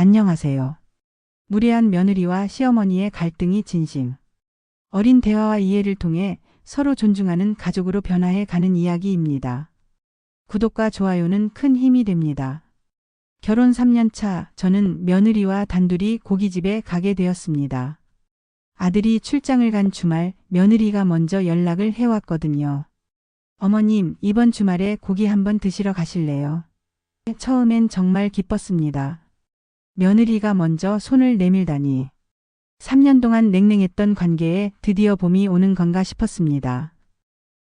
안녕하세요. 무례한 며느리와 시어머니의 갈등이 진심. 어린 대화와 이해를 통해 서로 존중하는 가족으로 변화해 가는 이야기입니다. 구독과 좋아요는 큰 힘이 됩니다. 결혼 3년 차 저는 며느리와 단둘이 고깃집에 가게 되었습니다. 아들이 출장을 간 주말 며느리가 먼저 연락을 해왔거든요. 어머님, 이번 주말에 고기 한번 드시러 가실래요? 처음엔 정말 기뻤습니다. 며느리가 먼저 손을 내밀다니. 3년 동안 냉랭했던 관계에 드디어 봄이 오는 건가 싶었습니다.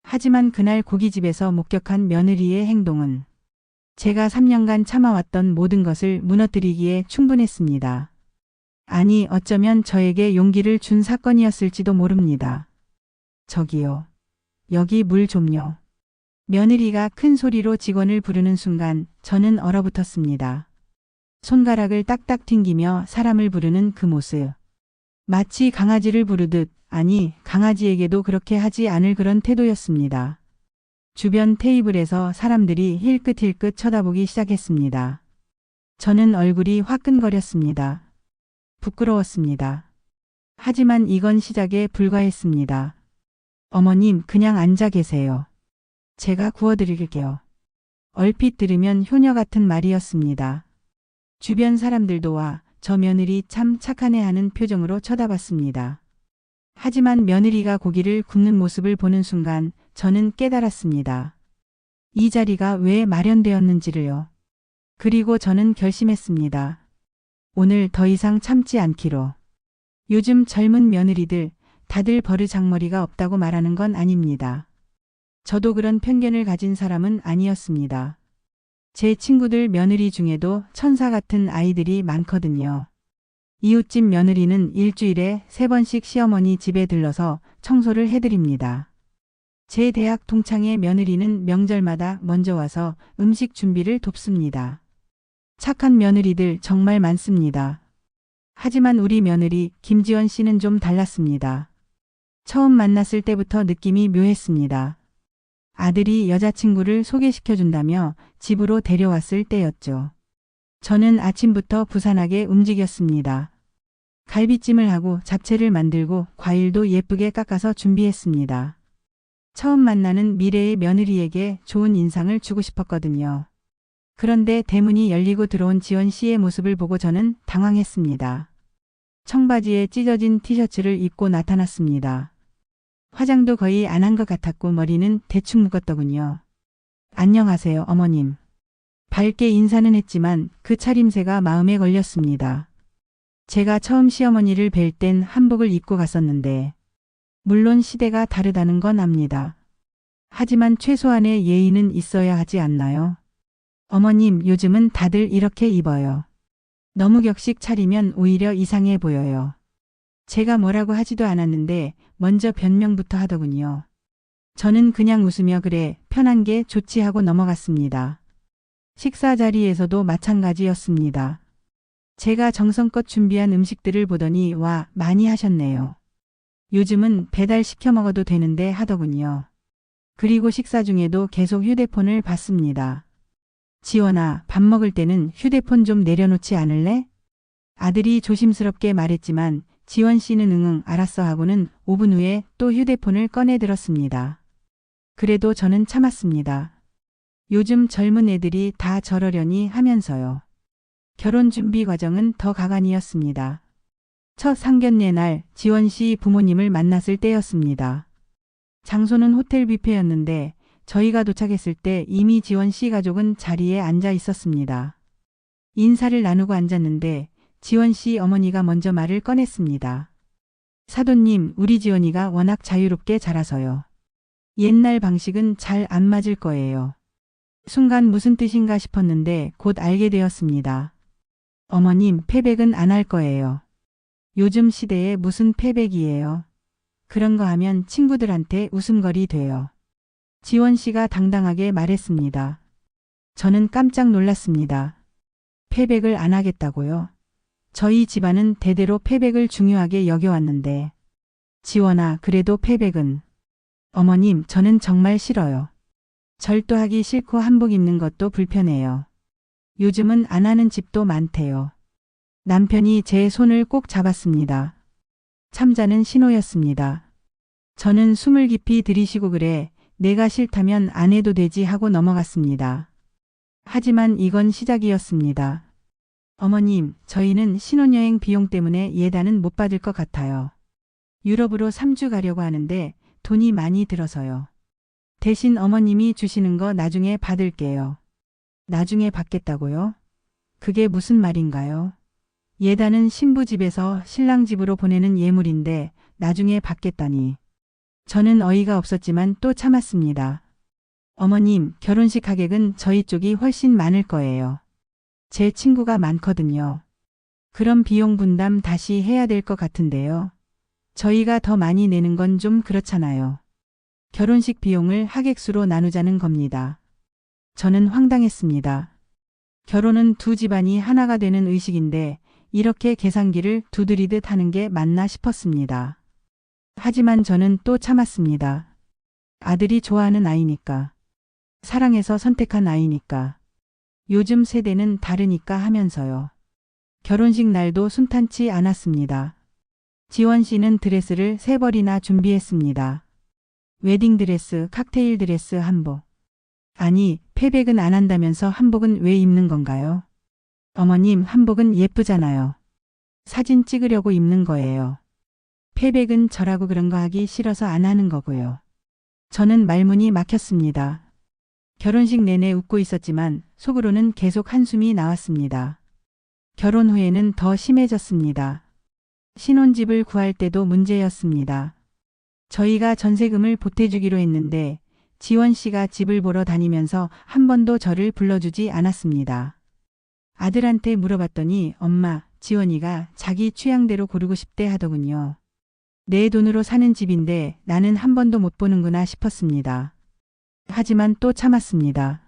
하지만 그날 고깃집에서 목격한 며느리의 행동은 제가 3년간 참아왔던 모든 것을 무너뜨리기에 충분했습니다. 아니, 어쩌면 저에게 용기를 준 사건이었을지도 모릅니다. 저기요. 여기 물 좀요. 며느리가 큰 소리로 직원을 부르는 순간 저는 얼어붙었습니다. 손가락을 딱딱 튕기며 사람을 부르는 그 모습. 마치 강아지를 부르듯, 아니, 강아지에게도 그렇게 하지 않을 그런 태도였습니다. 주변 테이블에서 사람들이 힐끗힐끗 쳐다보기 시작했습니다. 저는 얼굴이 화끈거렸습니다. 부끄러웠습니다. 하지만 이건 시작에 불과했습니다. 어머님, 그냥 앉아 계세요. 제가 구워드릴게요. 얼핏 들으면 효녀 같은 말이었습니다. 주변 사람들도 와, 저 며느리 참 착하네 하는 표정으로 쳐다봤습니다. 하지만 며느리가 고기를 굽는 모습을 보는 순간 저는 깨달았습니다. 이 자리가 왜 마련되었는지를요. 그리고 저는 결심했습니다. 오늘 더 이상 참지 않기로. 요즘 젊은 며느리들 다들 버르장머리가 없다고 말하는 건 아닙니다. 저도 그런 편견을 가진 사람은 아니었습니다. 제 친구들 며느리 중에도 천사 같은 아이들이 많거든요. 이웃집 며느리는 일주일에 3번씩 시어머니 집에 들러서 청소를 해드립니다. 제 대학 동창의 며느리는 명절마다 먼저 와서 음식 준비를 돕습니다. 착한 며느리들 정말 많습니다. 하지만 우리 며느리 김지원 씨는 좀 달랐습니다. 처음 만났을 때부터 느낌이 묘했습니다. 아들이 여자친구를 소개시켜준다며 집으로 데려왔을 때였죠. 저는 아침부터 부산하게 움직였습니다. 갈비찜을 하고 잡채를 만들고 과일도 예쁘게 깎아서 준비했습니다. 처음 만나는 미래의 며느리에게 좋은 인상을 주고 싶었거든요. 그런데 대문이 열리고 들어온 지원 씨의 모습을 보고 저는 당황했습니다. 청바지에 찢어진 티셔츠를 입고 나타났습니다. 화장도 거의 안 한 것 같았고 머리는 대충 묶었더군요. 안녕하세요, 어머님. 밝게 인사는 했지만 그 차림새가 마음에 걸렸습니다. 제가 처음 시어머니를 뵐 땐 한복을 입고 갔었는데 물론 시대가 다르다는 건 압니다. 하지만 최소한의 예의는 있어야 하지 않나요? 어머님, 요즘은 다들 이렇게 입어요. 너무 격식 차리면 오히려 이상해 보여요. 제가 뭐라고 하지도 않았는데 먼저 변명부터 하더군요. 저는 그냥 웃으며 그래, 편한 게 좋지 하고 넘어갔습니다. 식사 자리에서도 마찬가지였습니다. 제가 정성껏 준비한 음식들을 보더니 와, 많이 하셨네요. 요즘은 배달 시켜 먹어도 되는데 하더군요. 그리고 식사 중에도 계속 휴대폰을 봤습니다. 지원아, 밥 먹을 때는 휴대폰 좀 내려놓지 않을래? 아들이 조심스럽게 말했지만 지원 씨는 응응 알았어 하고는 5분 후에 또 휴대폰을 꺼내 들었습니다. 그래도 저는 참았습니다. 요즘 젊은 애들이 다 저러려니 하면서요. 결혼 준비 과정은 더 가관이었습니다. 첫 상견례 날 지원 씨 부모님을 만났을 때였습니다. 장소는 호텔 뷔페였는데 저희가 도착했을 때 이미 지원 씨 가족은 자리에 앉아 있었습니다. 인사를 나누고 앉았는데 지원 씨 어머니가 먼저 말을 꺼냈습니다. 사돈님, 우리 지원이가 워낙 자유롭게 자라서요. 옛날 방식은 잘 안 맞을 거예요. 순간 무슨 뜻인가 싶었는데 곧 알게 되었습니다. 어머님, 패백은 안 할 거예요. 요즘 시대에 무슨 패백이에요. 그런 거 하면 친구들한테 웃음거리 돼요. 지원 씨가 당당하게 말했습니다. 저는 깜짝 놀랐습니다. 패백을 안 하겠다고요? 저희 집안은 대대로 패백을 중요하게 여겨왔는데. 지원아, 그래도 패백은. 어머님, 저는 정말 싫어요. 절도하기 싫고 한복 입는 것도 불편해요. 요즘은 안 하는 집도 많대요. 남편이 제 손을 꼭 잡았습니다. 참자는 신호였습니다. 저는 숨을 깊이 들이쉬고 그래, 내가 싫다면 안 해도 되지 하고 넘어갔습니다. 하지만 이건 시작이었습니다. 어머님, 저희는 신혼여행 비용 때문에 예단은 못 받을 것 같아요. 유럽으로 3주 가려고 하는데 돈이 많이 들어서요. 대신 어머님이 주시는 거 나중에 받을게요. 나중에 받겠다고요? 그게 무슨 말인가요? 예단은 신부 집에서 신랑 집으로 보내는 예물인데 나중에 받겠다니. 저는 어이가 없었지만 또 참았습니다. 어머님, 결혼식 하객은 저희 쪽이 훨씬 많을 거예요. 제 친구가 많거든요. 그럼 비용 분담 다시 해야 될 것 같은데요. 저희가 더 많이 내는 건 좀 그렇잖아요. 결혼식 비용을 하객 수로 나누자는 겁니다. 저는 황당했습니다. 결혼은 두 집안이 하나가 되는 의식인데 이렇게 계산기를 두드리듯 하는 게 맞나 싶었습니다. 하지만 저는 또 참았습니다. 아들이 좋아하는 아이니까. 사랑해서 선택한 아이니까. 요즘 세대는 다르니까 하면서요. 결혼식 날도 순탄치 않았습니다. 지원 씨는 드레스를 3벌이나 준비했습니다. 웨딩드레스, 칵테일 드레스, 한복. 아니, 패백은 안 한다면서 한복은 왜 입는 건가요? 어머님, 한복은 예쁘잖아요. 사진 찍으려고 입는 거예요. 패백은 저라고 그런 거 하기 싫어서 안 하는 거고요. 저는 말문이 막혔습니다. 결혼식 내내 웃고 있었지만 속으로는 계속 한숨이 나왔습니다. 결혼 후에는 더 심해졌습니다. 신혼집을 구할 때도 문제였습니다. 저희가 전세금을 보태주기로 했는데 지원 씨가 집을 보러 다니면서 한 번도 저를 불러주지 않았습니다. 아들한테 물어봤더니 엄마, 지원이가 자기 취향대로 고르고 싶대 하더군요. 내 돈으로 사는 집인데 나는 한 번도 못 보는구나 싶었습니다. 하지만 또 참았습니다.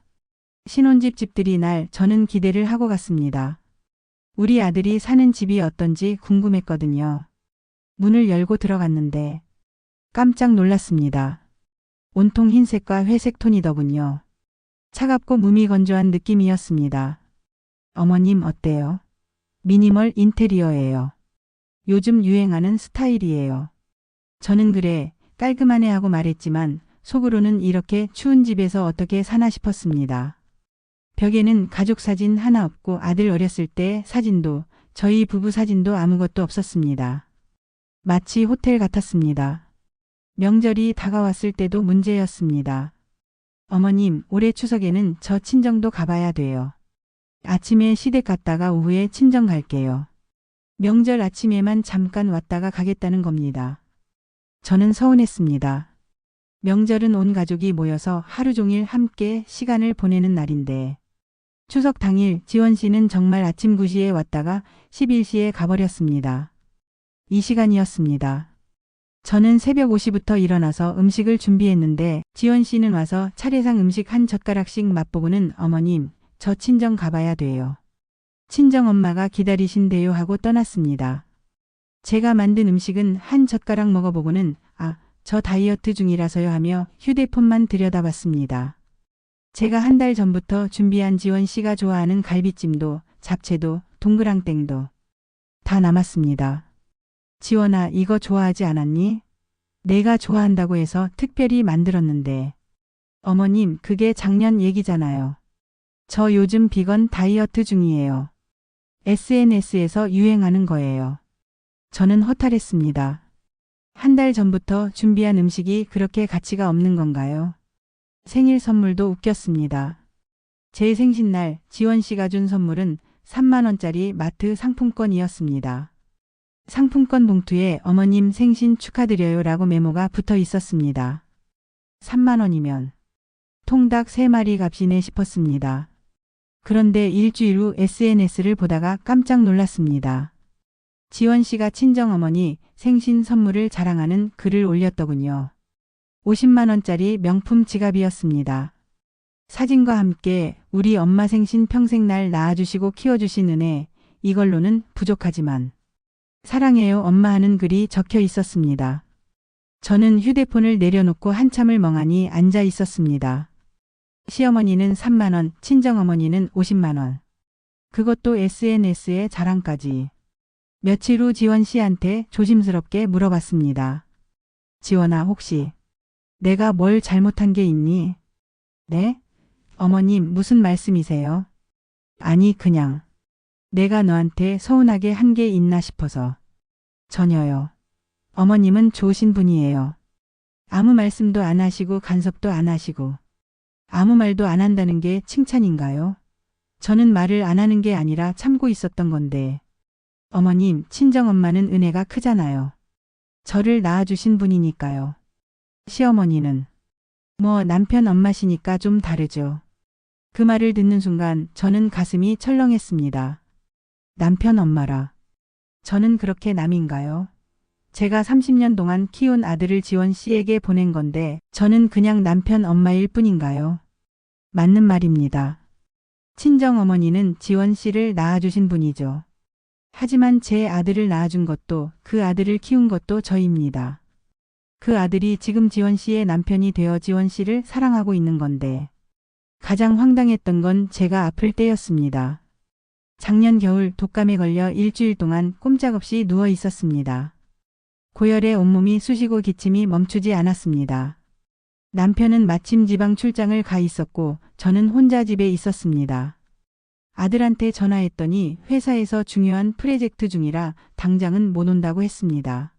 신혼집 집들이 날 저는 기대를 하고 갔습니다. 우리 아들이 사는 집이 어떤지 궁금했거든요. 문을 열고 들어갔는데 깜짝 놀랐습니다. 온통 흰색과 회색 톤이더군요. 차갑고 무미건조한 느낌이었습니다. 어머님 어때요? 미니멀 인테리어예요. 요즘 유행하는 스타일이에요. 저는 그래, 깔끔하네 하고 말했지만 속으로는 이렇게 추운 집에서 어떻게 사나 싶었습니다. 벽에는 가족 사진 하나 없고 아들 어렸을 때 사진도, 저희 부부 사진도 아무것도 없었습니다. 마치 호텔 같았습니다. 명절이 다가왔을 때도 문제였습니다. 어머님, 올해 추석에는 저 친정도 가봐야 돼요. 아침에 시댁 갔다가 오후에 친정 갈게요. 명절 아침에만 잠깐 왔다가 가겠다는 겁니다. 저는 서운했습니다. 명절은 온 가족이 모여서 하루 종일 함께 시간을 보내는 날인데 추석 당일 지원 씨는 정말 아침 9시에 왔다가 11시에 가버렸습니다. 이 시간이었습니다. 저는 새벽 5시부터 일어나서 음식을 준비했는데 지원 씨는 와서 차례상 음식 한 젓가락씩 맛보고는 어머님, 저 친정 가봐야 돼요. 친정 엄마가 기다리신대요 하고 떠났습니다. 제가 만든 음식은 한 젓가락 먹어보고는 저 다이어트 중이라서요 하며 휴대폰만 들여다봤습니다. 제가 한 달 전부터 준비한 지원 씨가 좋아하는 갈비찜도 잡채도 동그랑땡도 다 남았습니다. 지원아, 이거 좋아하지 않았니? 내가 좋아한다고 해서 특별히 만들었는데. 어머님, 그게 작년 얘기잖아요. 저 요즘 비건 다이어트 중이에요. SNS에서 유행하는 거예요. 저는 허탈했습니다. 한 달 전부터 준비한 음식이 그렇게 가치가 없는 건가요? 생일 선물도 웃겼습니다. 제 생신날 지원 씨가 준 선물은 3만 원짜리 마트 상품권이었습니다. 상품권 봉투에 어머님 생신 축하드려요 라고 메모가 붙어 있었습니다. 3만 원이면 통닭 3마리 값이네 싶었습니다. 그런데 일주일 후 SNS를 보다가 깜짝 놀랐습니다. 지원 씨가 친정어머니 생신 선물을 자랑하는 글을 올렸더군요. 50만 원짜리 명품 지갑이었습니다. 사진과 함께 우리 엄마 생신 평생날 낳아주시고 키워주신 은혜, 이걸로는 부족하지만 사랑해요 엄마 하는 글이 적혀 있었습니다. 저는 휴대폰을 내려놓고 한참을 멍하니 앉아 있었습니다. 시어머니는 3만 원, 친정어머니는 50만 원. 그것도 SNS에 자랑까지. 며칠 후 지원 씨한테 조심스럽게 물어봤습니다. 지원아, 혹시 내가 뭘 잘못한 게 있니? 네? 어머님, 무슨 말씀이세요? 아니, 그냥 내가 너한테 서운하게 한 게 있나 싶어서. 전혀요. 어머님은 좋으신 분이에요. 아무 말씀도 안 하시고 간섭도 안 하시고 아무 말도 안 한다는 게 칭찬인가요? 저는 말을 안 하는 게 아니라 참고 있었던 건데. 어머님, 친정엄마는 은혜가 크잖아요. 저를 낳아주신 분이니까요. 시어머니는 뭐 남편 엄마시니까 좀 다르죠. 그 말을 듣는 순간 저는 가슴이 철렁했습니다. 남편 엄마라. 저는 그렇게 남인가요? 제가 30년 동안 키운 아들을 지원 씨에게 보낸 건데 저는 그냥 남편 엄마일 뿐인가요? 맞는 말입니다. 친정 어머니는 지원 씨를 낳아주신 분이죠. 하지만 제 아들을 낳아준 것도 그 아들을 키운 것도 저입니다. 그 아들이 지금 지원 씨의 남편이 되어 지원 씨를 사랑하고 있는 건데 가장 황당했던 건 제가 아플 때였습니다. 작년 겨울 독감에 걸려 일주일 동안 꼼짝없이 누워 있었습니다. 고열에 온몸이 쑤시고 기침이 멈추지 않았습니다. 남편은 마침 지방 출장을 가 있었고 저는 혼자 집에 있었습니다. 아들한테 전화했더니 회사에서 중요한 프로젝트 중이라 당장은 못 온다고 했습니다.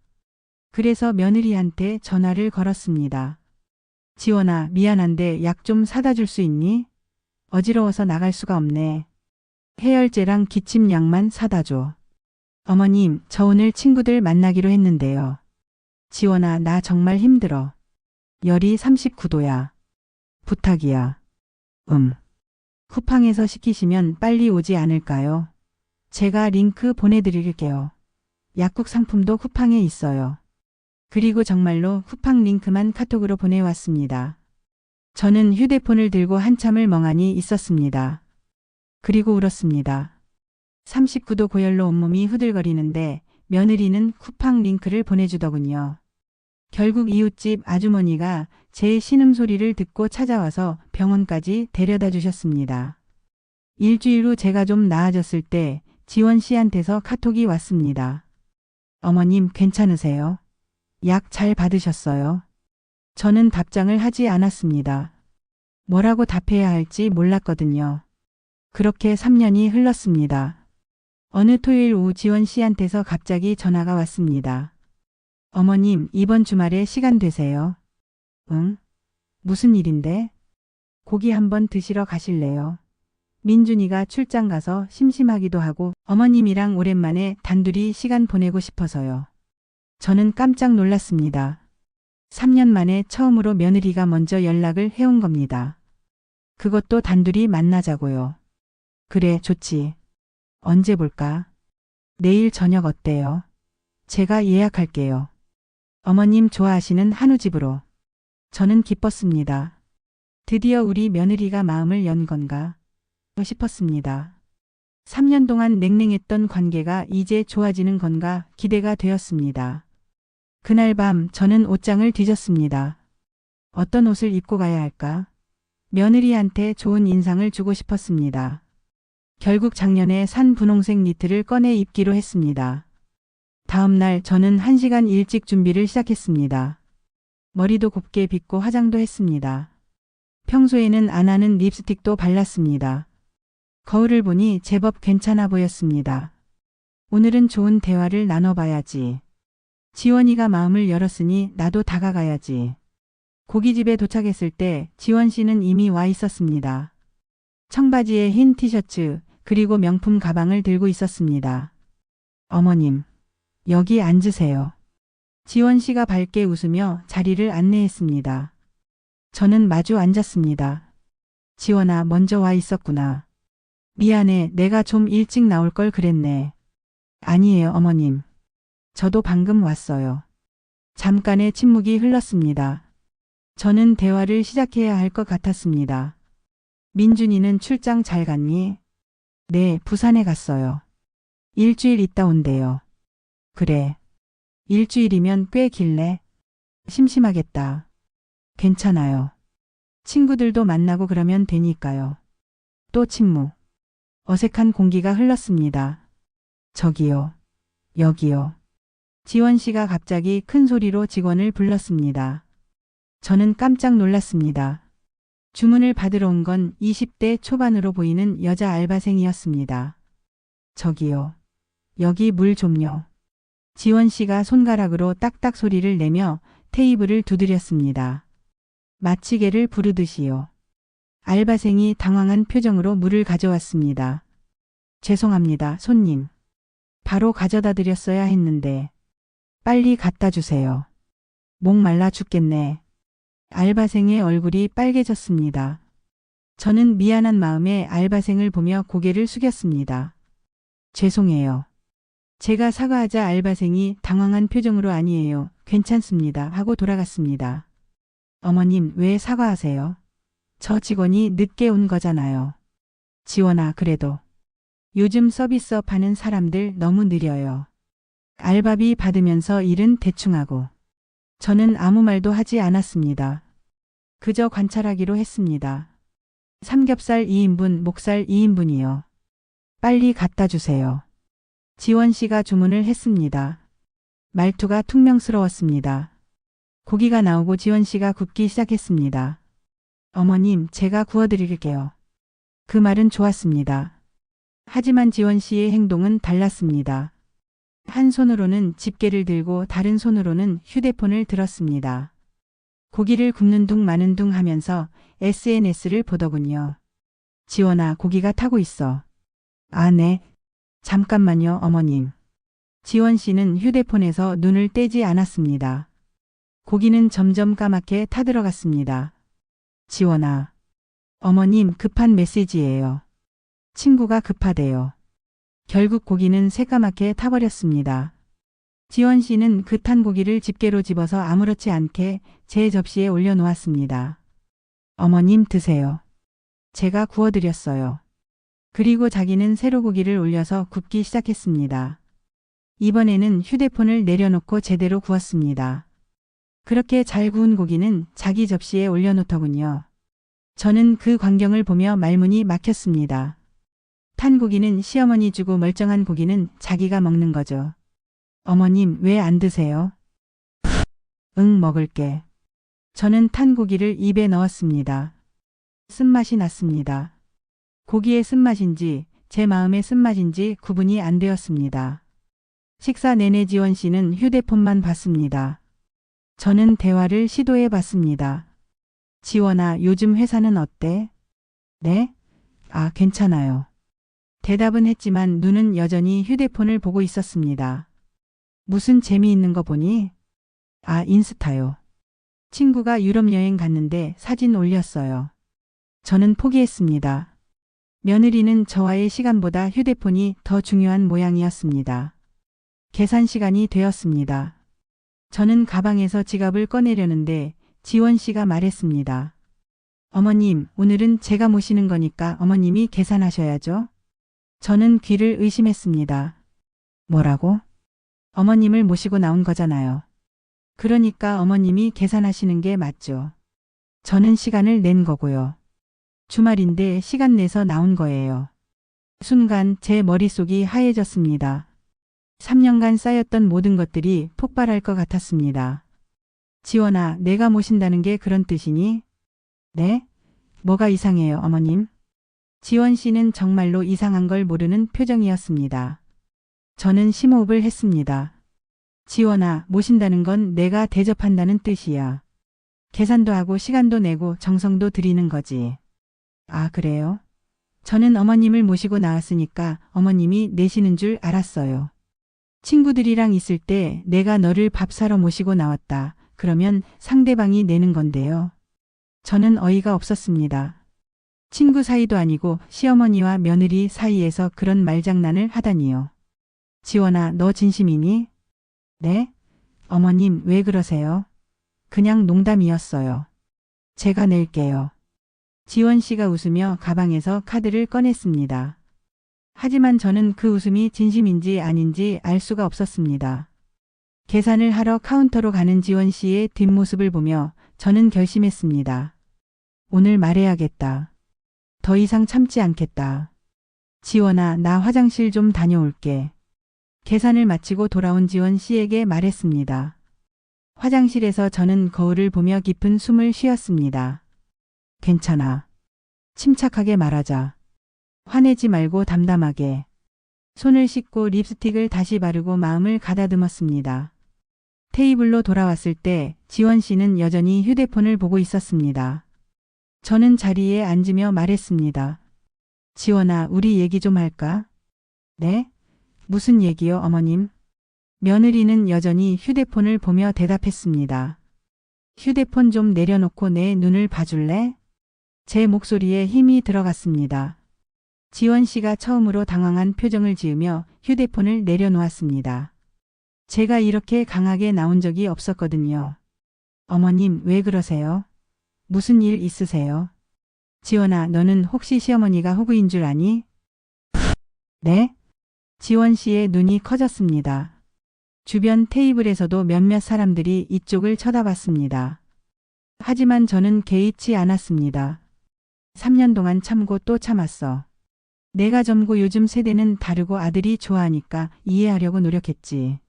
그래서 며느리한테 전화를 걸었습니다. 지원아, 미안한데 약 좀 사다 줄 수 있니? 어지러워서 나갈 수가 없네. 해열제랑 기침약만 사다 줘. 어머님, 저 오늘 친구들 만나기로 했는데요. 지원아, 나 정말 힘들어. 열이 39도야. 부탁이야. 쿠팡에서 시키시면 빨리 오지 않을까요? 제가 링크 보내드릴게요. 약국 상품도 쿠팡에 있어요. 그리고 정말로 쿠팡 링크만 카톡으로 보내왔습니다. 저는 휴대폰을 들고 한참을 멍하니 있었습니다. 그리고 울었습니다. 39도 고열로 온몸이 후들거리는데 며느리는 쿠팡 링크를 보내주더군요. 결국 이웃집 아주머니가 제 신음소리를 듣고 찾아와서 병원까지 데려다 주셨습니다. 일주일 후 제가 좀 나아졌을 때 지원 씨한테서 카톡이 왔습니다. 어머님, 괜찮으세요? 약 잘 받으셨어요? 저는 답장을 하지 않았습니다. 뭐라고 답해야 할지 몰랐거든요. 그렇게 3년이 흘렀습니다. 어느 토요일 오후 지원 씨한테서 갑자기 전화가 왔습니다. 어머님, 이번 주말에 시간 되세요? 응? 무슨 일인데? 고기 한번 드시러 가실래요? 민준이가 출장 가서 심심하기도 하고 어머님이랑 오랜만에 단둘이 시간 보내고 싶어서요. 저는 깜짝 놀랐습니다. 3년 만에 처음으로 며느리가 먼저 연락을 해온 겁니다. 그것도 단둘이 만나자고요. 그래, 좋지. 언제 볼까? 내일 저녁 어때요? 제가 예약할게요. 어머님 좋아하시는 한우집으로. 저는 기뻤습니다. 드디어 우리 며느리가 마음을 연 건가 싶었습니다. 3년 동안 냉랭했던 관계가 이제 좋아지는 건가 기대가 되었습니다. 그날 밤 저는 옷장을 뒤졌습니다. 어떤 옷을 입고 가야 할까? 며느리한테 좋은 인상을 주고 싶었습니다. 결국 작년에 산 분홍색 니트를 꺼내 입기로 했습니다. 다음 날 저는 1시간 일찍 준비를 시작했습니다. 머리도 곱게 빗고 화장도 했습니다. 평소에는 안 하는 립스틱도 발랐습니다. 거울을 보니 제법 괜찮아 보였습니다. 오늘은 좋은 대화를 나눠봐야지. 지원이가 마음을 열었으니 나도 다가가야지. 고깃집에 도착했을 때 지원 씨는 이미 와 있었습니다. 청바지에 흰 티셔츠 그리고 명품 가방을 들고 있었습니다. 어머님, 여기 앉으세요. 지원 씨가 밝게 웃으며 자리를 안내했습니다. 저는 마주 앉았습니다. 지원아, 먼저 와 있었구나. 미안해, 내가 좀 일찍 나올 걸 그랬네. 아니에요, 어머님. 저도 방금 왔어요. 잠깐의 침묵이 흘렀습니다. 저는 대화를 시작해야 할 것 같았습니다. 민준이는 출장 잘 갔니? 네, 부산에 갔어요. 일주일 있다 온대요. 그래. 일주일이면 꽤 길네. 심심하겠다. 괜찮아요. 친구들도 만나고 그러면 되니까요. 또 침묵. 어색한 공기가 흘렀습니다. 저기요. 여기요. 지원 씨가 갑자기 큰 소리로 직원을 불렀습니다. 저는 깜짝 놀랐습니다. 주문을 받으러 온 건 20대 초반으로 보이는 여자 알바생이었습니다. 저기요. 여기 물 좀요. 지원 씨가 손가락으로 딱딱 소리를 내며 테이블을 두드렸습니다. 마치개를 부르듯이요. 알바생이 당황한 표정으로 물을 가져왔습니다. 죄송합니다, 손님. 바로 가져다 드렸어야 했는데. 빨리 갖다 주세요. 목 말라 죽겠네. 알바생의 얼굴이 빨개졌습니다. 저는 미안한 마음에 알바생을 보며 고개를 숙였습니다. 죄송해요. 제가 사과하자 알바생이 당황한 표정으로 아니에요. 괜찮습니다. 하고 돌아갔습니다. 어머님, 왜 사과하세요? 저 직원이 늦게 온 거잖아요. 지원아, 그래도. 요즘 서비스업 하는 사람들 너무 느려요. 알바비 받으면서 일은 대충 하고. 저는 아무 말도 하지 않았습니다. 그저 관찰하기로 했습니다. 삼겹살 2인분, 목살 2인분이요. 빨리 갖다 주세요. 지원 씨가 주문을 했습니다. 말투가 퉁명스러웠습니다. 고기가 나오고 지원 씨가 굽기 시작했습니다. 어머님, 제가 구워드릴게요. 그 말은 좋았습니다. 하지만 지원 씨의 행동은 달랐습니다. 한 손으로는 집게를 들고 다른 손으로는 휴대폰을 들었습니다. 고기를 굽는 둥 마는 둥 하면서 SNS를 보더군요. 지원아, 고기가 타고 있어. 아, 네. 잠깐만요, 어머님. 지원 씨는 휴대폰에서 눈을 떼지 않았습니다. 고기는 점점 까맣게 타들어갔습니다. 지원아. 어머님, 급한 메시지예요. 친구가 급하대요. 결국 고기는 새까맣게 타버렸습니다. 지원 씨는 그 탄 고기를 집게로 집어서 아무렇지 않게 제 접시에 올려놓았습니다. 어머님, 드세요. 제가 구워드렸어요. 그리고 자기는 새로 고기를 올려서 굽기 시작했습니다. 이번에는 휴대폰을 내려놓고 제대로 구웠습니다. 그렇게 잘 구운 고기는 자기 접시에 올려놓더군요. 저는 그 광경을 보며 말문이 막혔습니다. 탄 고기는 시어머니 주고 멀쩡한 고기는 자기가 먹는 거죠. 어머님, 왜 안 드세요? 응, 먹을게. 저는 탄 고기를 입에 넣었습니다. 쓴맛이 났습니다. 고기의 쓴맛인지 제 마음의 쓴맛인지 구분이 안 되었습니다. 식사 내내 지원 씨는 휴대폰만 봤습니다. 저는 대화를 시도해 봤습니다. 지원아, 요즘 회사는 어때? 네? 아, 괜찮아요. 대답은 했지만 눈은 여전히 휴대폰을 보고 있었습니다. 무슨 재미있는 거 보니? 아, 인스타요. 친구가 유럽 여행 갔는데 사진 올렸어요. 저는 포기했습니다. 며느리는 저와의 시간보다 휴대폰이 더 중요한 모양이었습니다. 계산 시간이 되었습니다. 저는 가방에서 지갑을 꺼내려는데 지원 씨가 말했습니다. 어머님, 오늘은 제가 모시는 거니까 어머님이 계산하셔야죠. 저는 귀를 의심했습니다. 뭐라고? 어머님을 모시고 나온 거잖아요. 그러니까 어머님이 계산하시는 게 맞죠. 저는 시간을 낸 거고요. 주말인데 시간 내서 나온 거예요. 순간 제 머릿속이 하얘졌습니다. 3년간 쌓였던 모든 것들이 폭발할 것 같았습니다. 지원아, 내가 모신다는 게 그런 뜻이니? 네? 뭐가 이상해요, 어머님? 지원 씨는 정말로 이상한 걸 모르는 표정이었습니다. 저는 심호흡을 했습니다. 지원아, 모신다는 건 내가 대접한다는 뜻이야. 계산도 하고 시간도 내고 정성도 들이는 거지. 아, 그래요? 저는 어머님을 모시고 나왔으니까 어머님이 내시는 줄 알았어요. 친구들이랑 있을 때 내가 너를 밥 사러 모시고 나왔다. 그러면 상대방이 내는 건데요. 저는 어이가 없었습니다. 친구 사이도 아니고 시어머니와 며느리 사이에서 그런 말장난을 하다니요. 지원아, 너 진심이니? 네? 어머님, 왜 그러세요? 그냥 농담이었어요. 제가 낼게요. 지원 씨가 웃으며 가방에서 카드를 꺼냈습니다. 하지만 저는 그 웃음이 진심인지 아닌지 알 수가 없었습니다. 계산을 하러 카운터로 가는 지원 씨의 뒷모습을 보며 저는 결심했습니다. 오늘 말해야겠다. 더 이상 참지 않겠다. 지원아, 나 화장실 좀 다녀올게. 계산을 마치고 돌아온 지원 씨에게 말했습니다. 화장실에서 저는 거울을 보며 깊은 숨을 쉬었습니다. 괜찮아. 침착하게 말하자. 화내지 말고 담담하게. 손을 씻고 립스틱을 다시 바르고 마음을 가다듬었습니다. 테이블로 돌아왔을 때 지원 씨는 여전히 휴대폰을 보고 있었습니다. 저는 자리에 앉으며 말했습니다. 지원아, 우리 얘기 좀 할까? 네? 무슨 얘기요, 어머님? 며느리는 여전히 휴대폰을 보며 대답했습니다. 휴대폰 좀 내려놓고 내 눈을 봐줄래? 제 목소리에 힘이 들어갔습니다. 지원 씨가 처음으로 당황한 표정을 지으며 휴대폰을 내려놓았습니다. 제가 이렇게 강하게 나온 적이 없었거든요. 어머님, 왜 그러세요? 무슨 일 있으세요? 지원아, 너는 혹시 시어머니가 호구인 줄 아니? 네? 지원 씨의 눈이 커졌습니다. 주변 테이블에서도 몇몇 사람들이 이쪽을 쳐다봤습니다. 하지만 저는 개의치 않았습니다. 3년 동안 참고 또 참았어. 내가 젊고 요즘 세대는 다르고 아들이 좋아하니까 이해하려고 노력했지.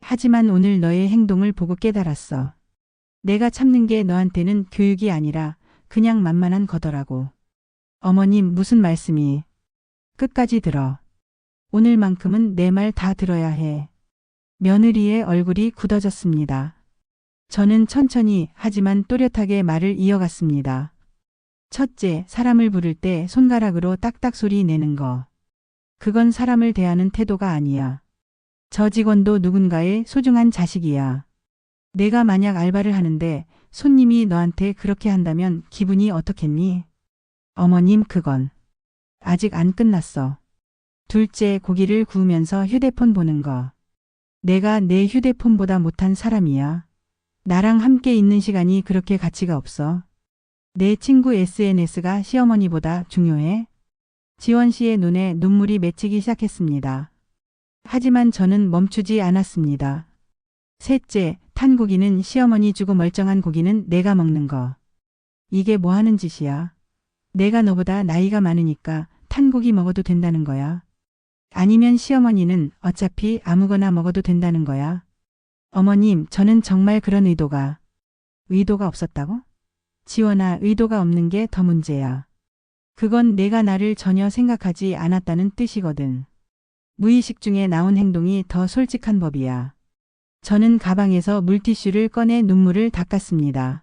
하지만 오늘 너의 행동을 보고 깨달았어. 내가 참는 게 너한테는 교육이 아니라 그냥 만만한 거더라고. 어머님, 무슨 말씀이? 끝까지 들어. 오늘만큼은 내 말 다 들어야 해. 며느리의 얼굴이 굳어졌습니다. 저는 천천히 하지만 또렷하게 말을 이어갔습니다. 첫째, 사람을 부를 때 손가락으로 딱딱 소리 내는 거. 그건 사람을 대하는 태도가 아니야. 저 직원도 누군가의 소중한 자식이야. 내가 만약 알바를 하는데 손님이 너한테 그렇게 한다면 기분이 어떻겠니? 어머님, 그건 아직 안 끝났어. 둘째, 고기를 구우면서 휴대폰 보는 거. 내가 내 휴대폰보다 못한 사람이야. 나랑 함께 있는 시간이 그렇게 가치가 없어. 내 친구 SNS가 시어머니보다 중요해? 지원 씨의 눈에 눈물이 맺히기 시작했습니다. 하지만 저는 멈추지 않았습니다. 셋째, 탄 고기는 시어머니 주고 멀쩡한 고기는 내가 먹는 거. 이게 뭐 하는 짓이야? 내가 너보다 나이가 많으니까 탄 고기 먹어도 된다는 거야. 아니면 시어머니는 어차피 아무거나 먹어도 된다는 거야. 어머님, 저는 정말 그런 의도가 없었다고? 지원아, 의도가 없는 게 더 문제야. 그건 내가 나를 전혀 생각하지 않았다는 뜻이거든. 무의식 중에 나온 행동이 더 솔직한 법이야. 저는 가방에서 물티슈를 꺼내 눈물을 닦았습니다.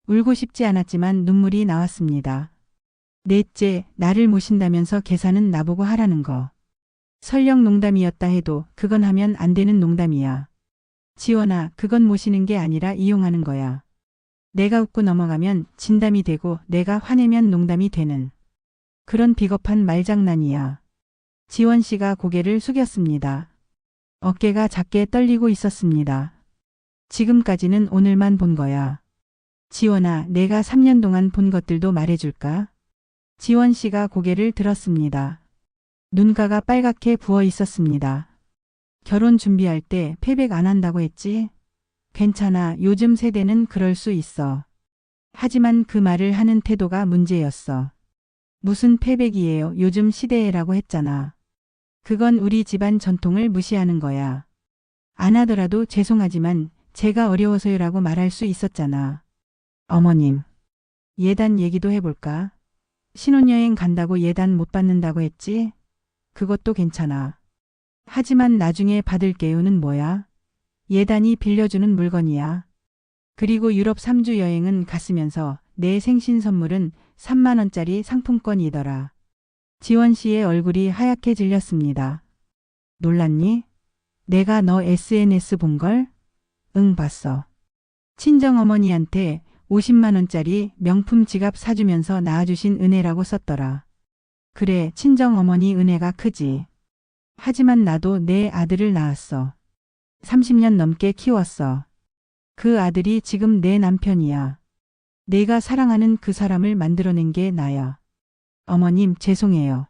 울고 싶지 않았지만 눈물이 나왔습니다. 넷째, 나를 모신다면서 계산은 나보고 하라는 거. 설령 농담이었다 해도 그건 하면 안 되는 농담이야. 지원아, 그건 모시는 게 아니라 이용하는 거야. 내가 웃고 넘어가면 진담이 되고 내가 화내면 농담이 되는 그런 비겁한 말장난이야. 지원 씨가 고개를 숙였습니다. 어깨가 작게 떨리고 있었습니다. 지금까지는 오늘만 본 거야. 지원아, 내가 3년 동안 본 것들도 말해줄까? 지원 씨가 고개를 들었습니다. 눈가가 빨갛게 부어 있었습니다. 결혼 준비할 때 패백 안 한다고 했지? 괜찮아, 요즘 세대는 그럴 수 있어. 하지만 그 말을 하는 태도가 문제였어. 무슨 패백이에요, 요즘 시대에라고 했잖아. 그건 우리 집안 전통을 무시하는 거야. 안 하더라도 죄송하지만 제가 어려워서요라고 말할 수 있었잖아. 어머님, 예단 얘기도 해볼까? 신혼여행 간다고 예단 못 받는다고 했지? 그것도 괜찮아. 하지만 나중에 받을게요는 뭐야? 예단이 빌려주는 물건이야. 그리고 유럽 3주 여행은 갔으면서 내 생신 선물은 3만 원짜리 상품권이더라. 지원 씨의 얼굴이 하얗게 질렸습니다. 놀랐니? 내가 너 SNS 본 걸? 응, 봤어. 친정어머니한테 50만 원짜리 명품 지갑 사주면서 낳아주신 은혜라고 썼더라. 그래, 친정어머니 은혜가 크지. 하지만 나도 내 아들을 낳았어. 30년 넘게 키웠어. 그 아들이 지금 내 남편이야. 내가 사랑하는 그 사람을 만들어낸 게 나야. 어머님, 죄송해요.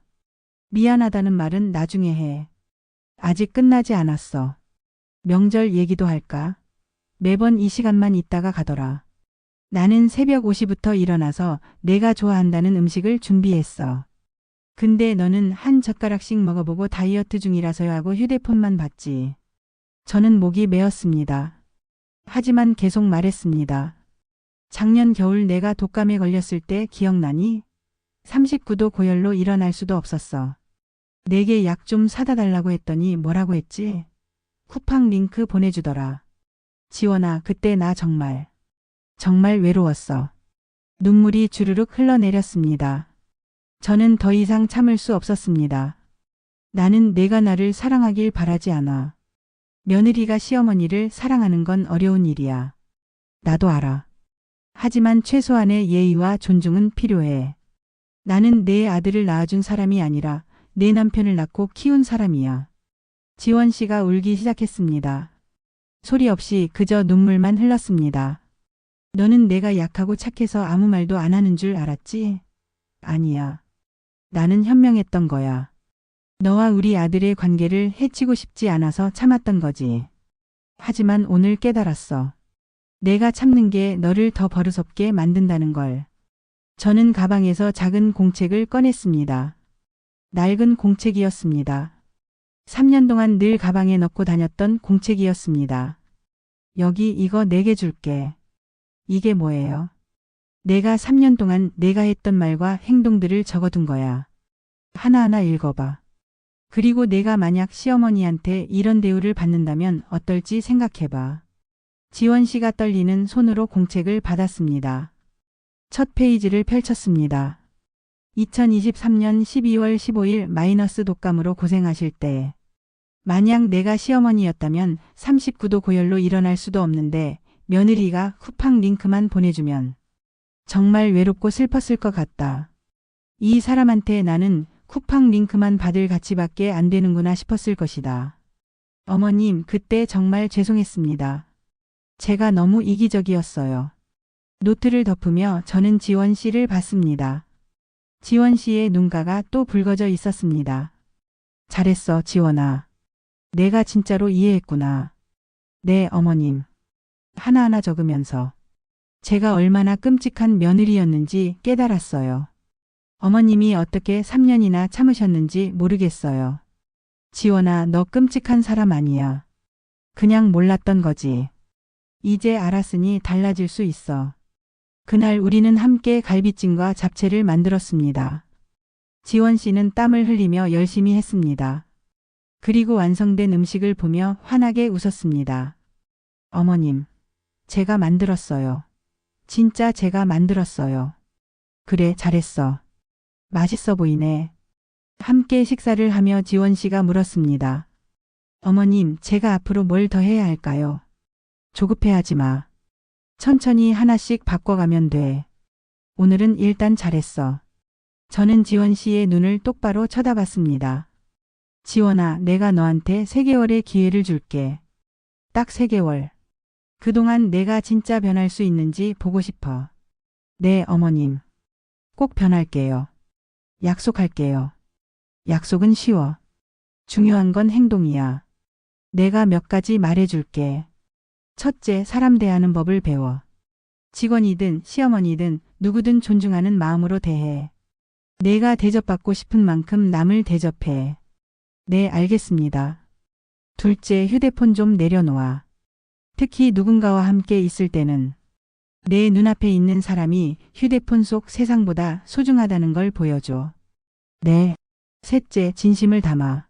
미안하다는 말은 나중에 해. 아직 끝나지 않았어. 명절 얘기도 할까? 매번 이 시간만 있다가 가더라. 나는 새벽 5시부터 일어나서 내가 좋아한다는 음식을 준비했어. 근데 너는 한 젓가락씩 먹어보고 다이어트 중이라서요 하고 휴대폰만 봤지. 저는 목이 메었습니다. 하지만 계속 말했습니다. 작년 겨울 내가 독감에 걸렸을 때 기억나니? 39도 고열로 일어날 수도 없었어. 내게 약 좀 사다 달라고 했더니 뭐라고 했지? 쿠팡 링크 보내주더라. 지원아, 그때 나 정말 외로웠어. 눈물이 주르륵 흘러내렸습니다. 저는 더 이상 참을 수 없었습니다. 나는 내가 나를 사랑하길 바라지 않아. 며느리가 시어머니를 사랑하는 건 어려운 일이야. 나도 알아. 하지만 최소한의 예의와 존중은 필요해. 나는 내 아들을 낳아준 사람이 아니라 내 남편을 낳고 키운 사람이야. 지원 씨가 울기 시작했습니다. 소리 없이 그저 눈물만 흘렀습니다. 너는 내가 약하고 착해서 아무 말도 안 하는 줄 알았지? 아니야. 나는 현명했던 거야. 너와 우리 아들의 관계를 해치고 싶지 않아서 참았던 거지. 하지만 오늘 깨달았어. 내가 참는 게 너를 더 버릇없게 만든다는 걸. 저는 가방에서 작은 공책을 꺼냈습니다. 낡은 공책이었습니다. 3년 동안 늘 가방에 넣고 다녔던 공책이었습니다. 여기 이거 4개 줄게. 이게 뭐예요? 내가 3년 동안 내가 했던 말과 행동들을 적어둔 거야. 하나하나 읽어봐. 그리고 내가 만약 시어머니한테 이런 대우를 받는다면 어떨지 생각해봐. 지원 씨가 떨리는 손으로 공책을 받았습니다. 첫 페이지를 펼쳤습니다. 2023년 12월 15일 마이너스 독감으로 고생하실 때. 만약 내가 시어머니였다면 39도 고열로 일어날 수도 없는데 며느리가 쿠팡 링크만 보내주면 정말 외롭고 슬펐을 것 같다. 이 사람한테 나는 쿠팡 링크만 받을 가치밖에 안 되는구나 싶었을 것이다. 어머님, 그때 정말 죄송했습니다. 제가 너무 이기적이었어요. 노트를 덮으며 저는 지원 씨를 봤습니다. 지원 씨의 눈가가 또 붉어져 있었습니다. 잘했어, 지원아. 내가 진짜로 이해했구나. 네, 어머님. 하나하나 적으면서 제가 얼마나 끔찍한 며느리였는지 깨달았어요. 어머님이 어떻게 3년이나 참으셨는지 모르겠어요. 지원아, 너 끔찍한 사람 아니야. 그냥 몰랐던 거지. 이제 알았으니 달라질 수 있어. 그날 우리는 함께 갈비찜과 잡채를 만들었습니다. 지원 씨는 땀을 흘리며 열심히 했습니다. 그리고 완성된 음식을 보며 환하게 웃었습니다. 어머님, 제가 만들었어요. 진짜 제가 만들었어요. 그래, 잘했어. 맛있어 보이네. 함께 식사를 하며 지원 씨가 물었습니다. 어머님, 제가 앞으로 뭘 더 해야 할까요? 조급해하지 마. 천천히 하나씩 바꿔가면 돼. 오늘은 일단 잘했어. 저는 지원 씨의 눈을 똑바로 쳐다봤습니다. 지원아, 내가 너한테 3개월의 기회를 줄게. 딱 3개월. 그동안 내가 진짜 변할 수 있는지 보고 싶어. 네, 어머님. 꼭 변할게요. 약속할게요. 약속은 쉬워. 중요한 건 행동이야. 내가 몇 가지 말해줄게. 첫째, 사람 대하는 법을 배워. 직원이든 시어머니든 누구든 존중하는 마음으로 대해. 내가 대접받고 싶은 만큼 남을 대접해. 네, 알겠습니다. 둘째, 휴대폰 좀 내려놓아. 특히 누군가와 함께 있을 때는 내 눈앞에 있는 사람이 휴대폰 속 세상보다 소중하다는 걸 보여줘. 네. 셋째, 진심을 담아.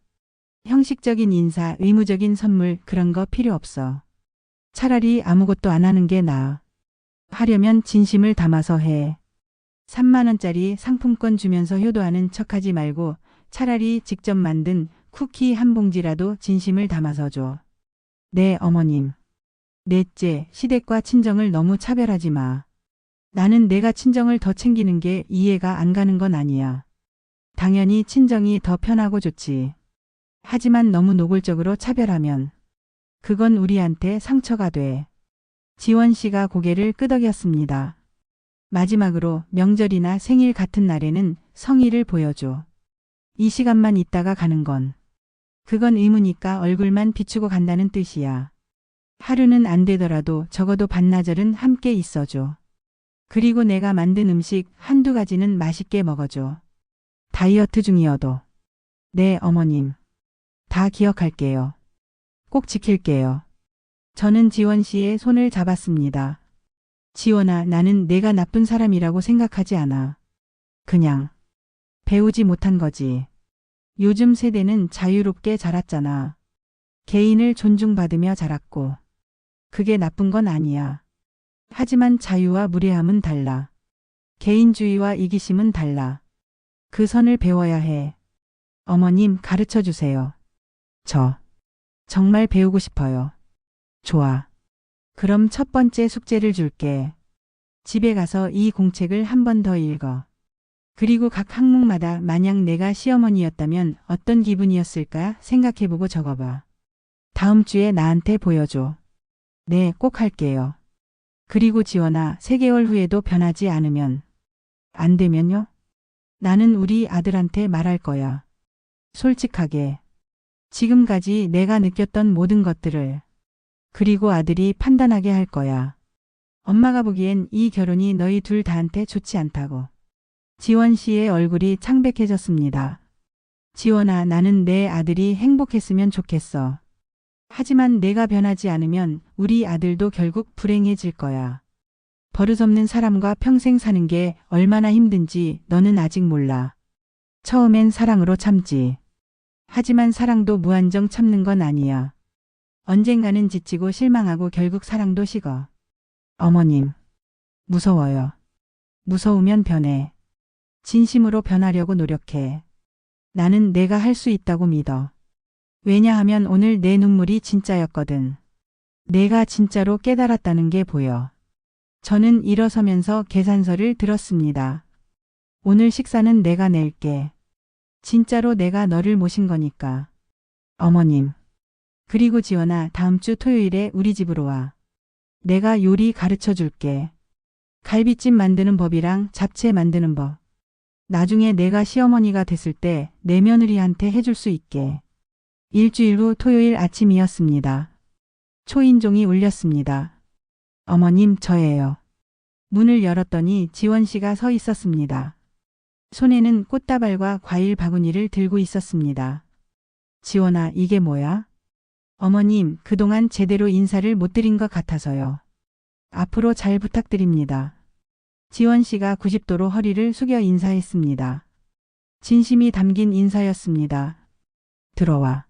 형식적인 인사, 의무적인 선물 그런 거 필요 없어. 차라리 아무것도 안 하는 게 나아. 하려면 진심을 담아서 해. 3만 원짜리 상품권 주면서 효도하는 척하지 말고 차라리 직접 만든 쿠키 한 봉지라도 진심을 담아서 줘. 네, 어머님. 넷째, 시댁과 친정을 너무 차별하지 마. 나는 내가 친정을 더 챙기는 게 이해가 안 가는 건 아니야. 당연히 친정이 더 편하고 좋지. 하지만 너무 노골적으로 차별하면 그건 우리한테 상처가 돼. 지원 씨가 고개를 끄덕였습니다. 마지막으로 명절이나 생일 같은 날에는 성의를 보여줘. 이 시간만 있다가 가는 건 그건 의무니까 얼굴만 비추고 간다는 뜻이야. 하루는 안 되더라도 적어도 반나절은 함께 있어줘. 그리고 내가 만든 음식 한두 가지는 맛있게 먹어줘. 다이어트 중이어도. 네, 어머님. 다 기억할게요. 꼭 지킬게요. 저는 지원 씨의 손을 잡았습니다. 지원아, 나는 내가 나쁜 사람이라고 생각하지 않아. 그냥 배우지 못한 거지. 요즘 세대는 자유롭게 자랐잖아. 개인을 존중받으며 자랐고. 그게 나쁜 건 아니야. 하지만 자유와 무례함은 달라. 개인주의와 이기심은 달라. 그 선을 배워야 해. 어머님, 가르쳐 주세요. 저 정말 배우고 싶어요. 좋아. 그럼 첫 번째 숙제를 줄게. 집에 가서 이 공책을 한 번 더 읽어. 그리고 각 항목마다 만약 내가 시어머니였다면 어떤 기분이었을까 생각해보고 적어봐. 다음 주에 나한테 보여줘. 네, 꼭 할게요. 그리고 지원아, 3개월 후에도 변하지 않으면. 안 되면요? 나는 우리 아들한테 말할 거야. 솔직하게. 지금까지 내가 느꼈던 모든 것들을. 그리고 아들이 판단하게 할 거야. 엄마가 보기엔 이 결혼이 너희 둘 다한테 좋지 않다고. 지원 씨의 얼굴이 창백해졌습니다. 지원아, 나는 내 아들이 행복했으면 좋겠어. 하지만 내가 변하지 않으면 우리 아들도 결국 불행해질 거야. 버릇없는 사람과 평생 사는 게 얼마나 힘든지 너는 아직 몰라. 처음엔 사랑으로 참지. 하지만 사랑도 무한정 참는 건 아니야. 언젠가는 지치고 실망하고 결국 사랑도 식어. 어머님, 무서워요. 무서우면 변해. 진심으로 변하려고 노력해. 나는 내가 할 수 있다고 믿어. 왜냐하면 오늘 내 눈물이 진짜였거든. 내가 진짜로 깨달았다는 게 보여. 저는 일어서면서 계산서를 들었습니다. 오늘 식사는 내가 낼게. 진짜로 내가 너를 모신 거니까. 어머님. 그리고 지원아, 다음 주 토요일에 우리 집으로 와. 내가 요리 가르쳐 줄게. 갈비찜 만드는 법이랑 잡채 만드는 법. 나중에 내가 시어머니가 됐을 때 내 며느리한테 해줄 수 있게. 일주일 후 토요일 아침이었습니다. 초인종이 울렸습니다. 어머님, 저예요. 문을 열었더니 지원 씨가 서 있었습니다. 손에는 꽃다발과 과일 바구니를 들고 있었습니다. 지원아, 이게 뭐야? 어머님, 그동안 제대로 인사를 못 드린 것 같아서요. 앞으로 잘 부탁드립니다. 지원 씨가 90도로 허리를 숙여 인사했습니다. 진심이 담긴 인사였습니다. 들어와.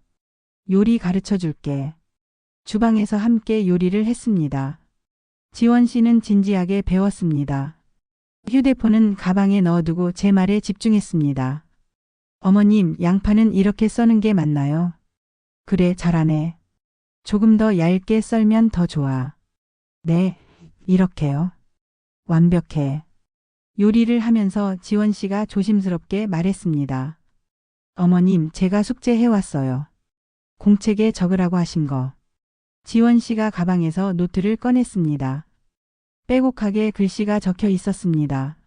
요리 가르쳐 줄게. 주방에서 함께 요리를 했습니다. 지원 씨는 진지하게 배웠습니다. 휴대폰은 가방에 넣어두고 제 말에 집중했습니다. 어머님, 양파는 이렇게 써는 게 맞나요? 그래, 잘하네. 조금 더 얇게 썰면 더 좋아. 네, 이렇게요. 완벽해. 요리를 하면서 지원 씨가 조심스럽게 말했습니다. 어머님, 제가 숙제해왔어요. 공책에 적으라고 하신 거. 지원 씨가 가방에서 노트를 꺼냈습니다. 빼곡하게 글씨가 적혀 있었습니다.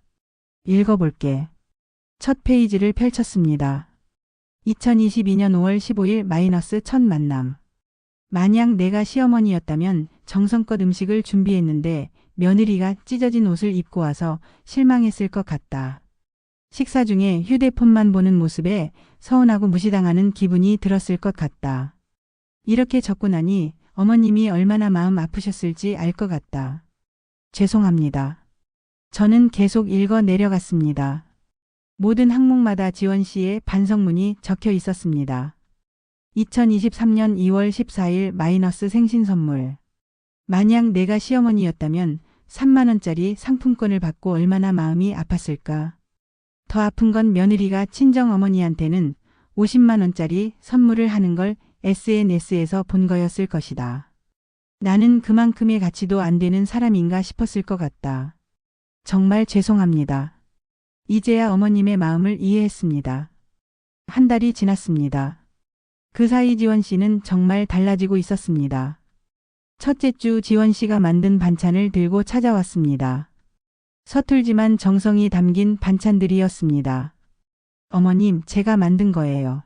읽어볼게. 첫 페이지를 펼쳤습니다. 2022년 5월 15일 마이너스 첫 만남. 만약 내가 시어머니였다면 정성껏 음식을 준비했는데 며느리가 찢어진 옷을 입고 와서 실망했을 것 같다. 식사 중에 휴대폰만 보는 모습에 서운하고 무시당하는 기분이 들었을 것 같다. 이렇게 적고 나니 어머님이 얼마나 마음 아프셨을지 알 것 같다. 죄송합니다. 저는 계속 읽어 내려갔습니다. 모든 항목마다 지원 씨의 반성문이 적혀 있었습니다. 2023년 2월 14일 마이너스 생신 선물. 만약 내가 시어머니였다면 3만 원짜리 상품권을 받고 얼마나 마음이 아팠을까. 더 아픈 건 며느리가 친정어머니한테는 50만 원짜리 선물을 하는 걸 SNS에서 본 거였을 것이다. 나는 그만큼의 가치도 안 되는 사람인가 싶었을 것 같다. 정말 죄송합니다. 이제야 어머님의 마음을 이해했습니다. 한 달이 지났습니다. 그 사이 지원 씨는 정말 달라지고 있었습니다. 첫째 주 지원 씨가 만든 반찬을 들고 찾아왔습니다. 서툴지만 정성이 담긴 반찬들이었습니다. 어머님, 제가 만든 거예요.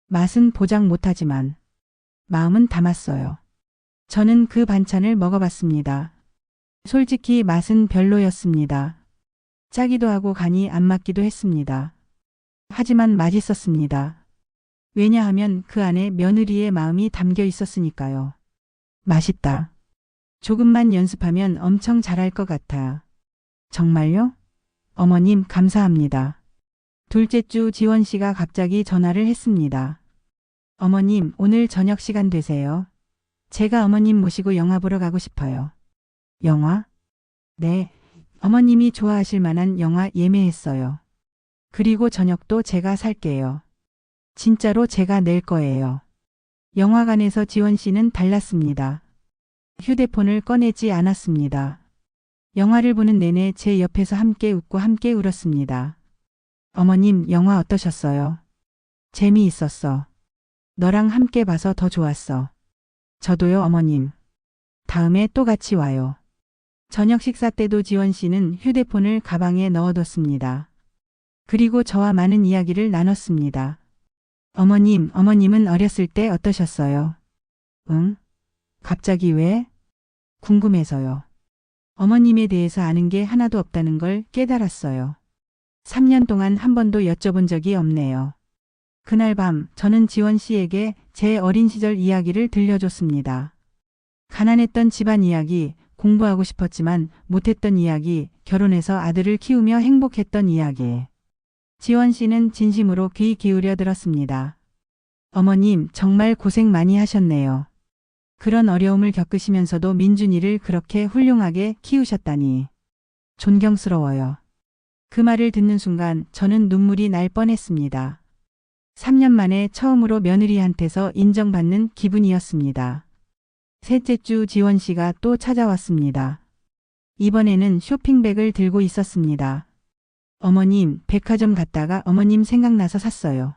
맛은 보장 못하지만 마음은 담았어요. 저는 그 반찬을 먹어봤습니다. 솔직히 맛은 별로였습니다. 짜기도 하고 간이 안 맞기도 했습니다. 하지만 맛있었습니다. 왜냐하면 그 안에 며느리의 마음이 담겨 있었으니까요. 맛있다. 조금만 연습하면 엄청 잘할 것 같아. 정말요? 어머님, 감사합니다. 둘째 주 지원 씨가 갑자기 전화를 했습니다. 어머님, 오늘 저녁 시간 되세요? 제가 어머님 모시고 영화 보러 가고 싶어요. 영화? 네. 어머님이 좋아하실 만한 영화 예매했어요. 그리고 저녁도 제가 살게요. 진짜로 제가 낼 거예요. 영화관에서 지원 씨는 달랐습니다. 휴대폰을 꺼내지 않았습니다. 영화를 보는 내내 제 옆에서 함께 웃고 함께 울었습니다. 어머님, 영화 어떠셨어요? 재미있었어. 너랑 함께 봐서 더 좋았어. 저도요, 어머님. 다음에 또 같이 와요. 저녁 식사 때도 지원 씨는 휴대폰을 가방에 넣어뒀습니다. 그리고 저와 많은 이야기를 나눴습니다. 어머님은 어렸을 때 어떠셨어요? 응? 갑자기 왜? 궁금해서요. 어머님에 대해서 아는 게 하나도 없다는 걸 깨달았어요. 3년 동안 한 번도 여쭤본 적이 없네요. 그날 밤 저는 지원 씨에게 제 어린 시절 이야기를 들려줬습니다. 가난했던 집안 이야기, 공부하고 싶었지만 못했던 이야기, 결혼해서 아들을 키우며 행복했던 이야기. 지원 씨는 진심으로 귀 기울여 들었습니다. 어머님, 정말 고생 많이 하셨네요. 그런 어려움을 겪으시면서도 민준이를 그렇게 훌륭하게 키우셨다니. 존경스러워요. 그 말을 듣는 순간 저는 눈물이 날 뻔했습니다. 3년 만에 처음으로 며느리한테서 인정받는 기분이었습니다. 셋째 주 지원 씨가 또 찾아왔습니다. 이번에는 쇼핑백을 들고 있었습니다. 어머님, 백화점 갔다가 어머님 생각나서 샀어요.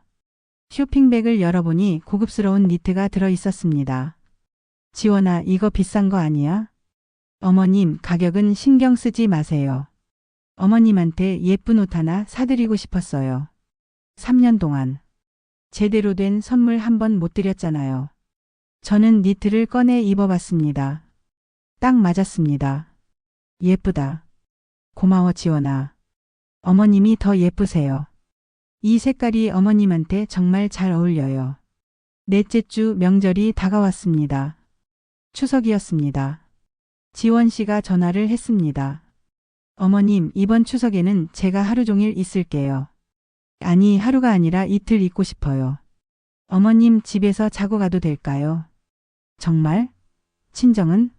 쇼핑백을 열어보니 고급스러운 니트가 들어 있었습니다. 지원아, 이거 비싼 거 아니야? 어머님, 가격은 신경 쓰지 마세요. 어머님한테 예쁜 옷 하나 사드리고 싶었어요. 3년 동안 제대로 된 선물 한 번 못 드렸잖아요. 저는 니트를 꺼내 입어봤습니다. 딱 맞았습니다. 예쁘다. 고마워, 지원아. 어머님이 더 예쁘세요. 이 색깔이 어머님한테 정말 잘 어울려요. 넷째 주 명절이 다가왔습니다. 추석이었습니다. 지원 씨가 전화를 했습니다. 어머님, 이번 추석에는 제가 하루 종일 있을게요. 아니, 하루가 아니라 이틀 있고 싶어요. 어머님 집에서 자고 가도 될까요? 정말? 친정은?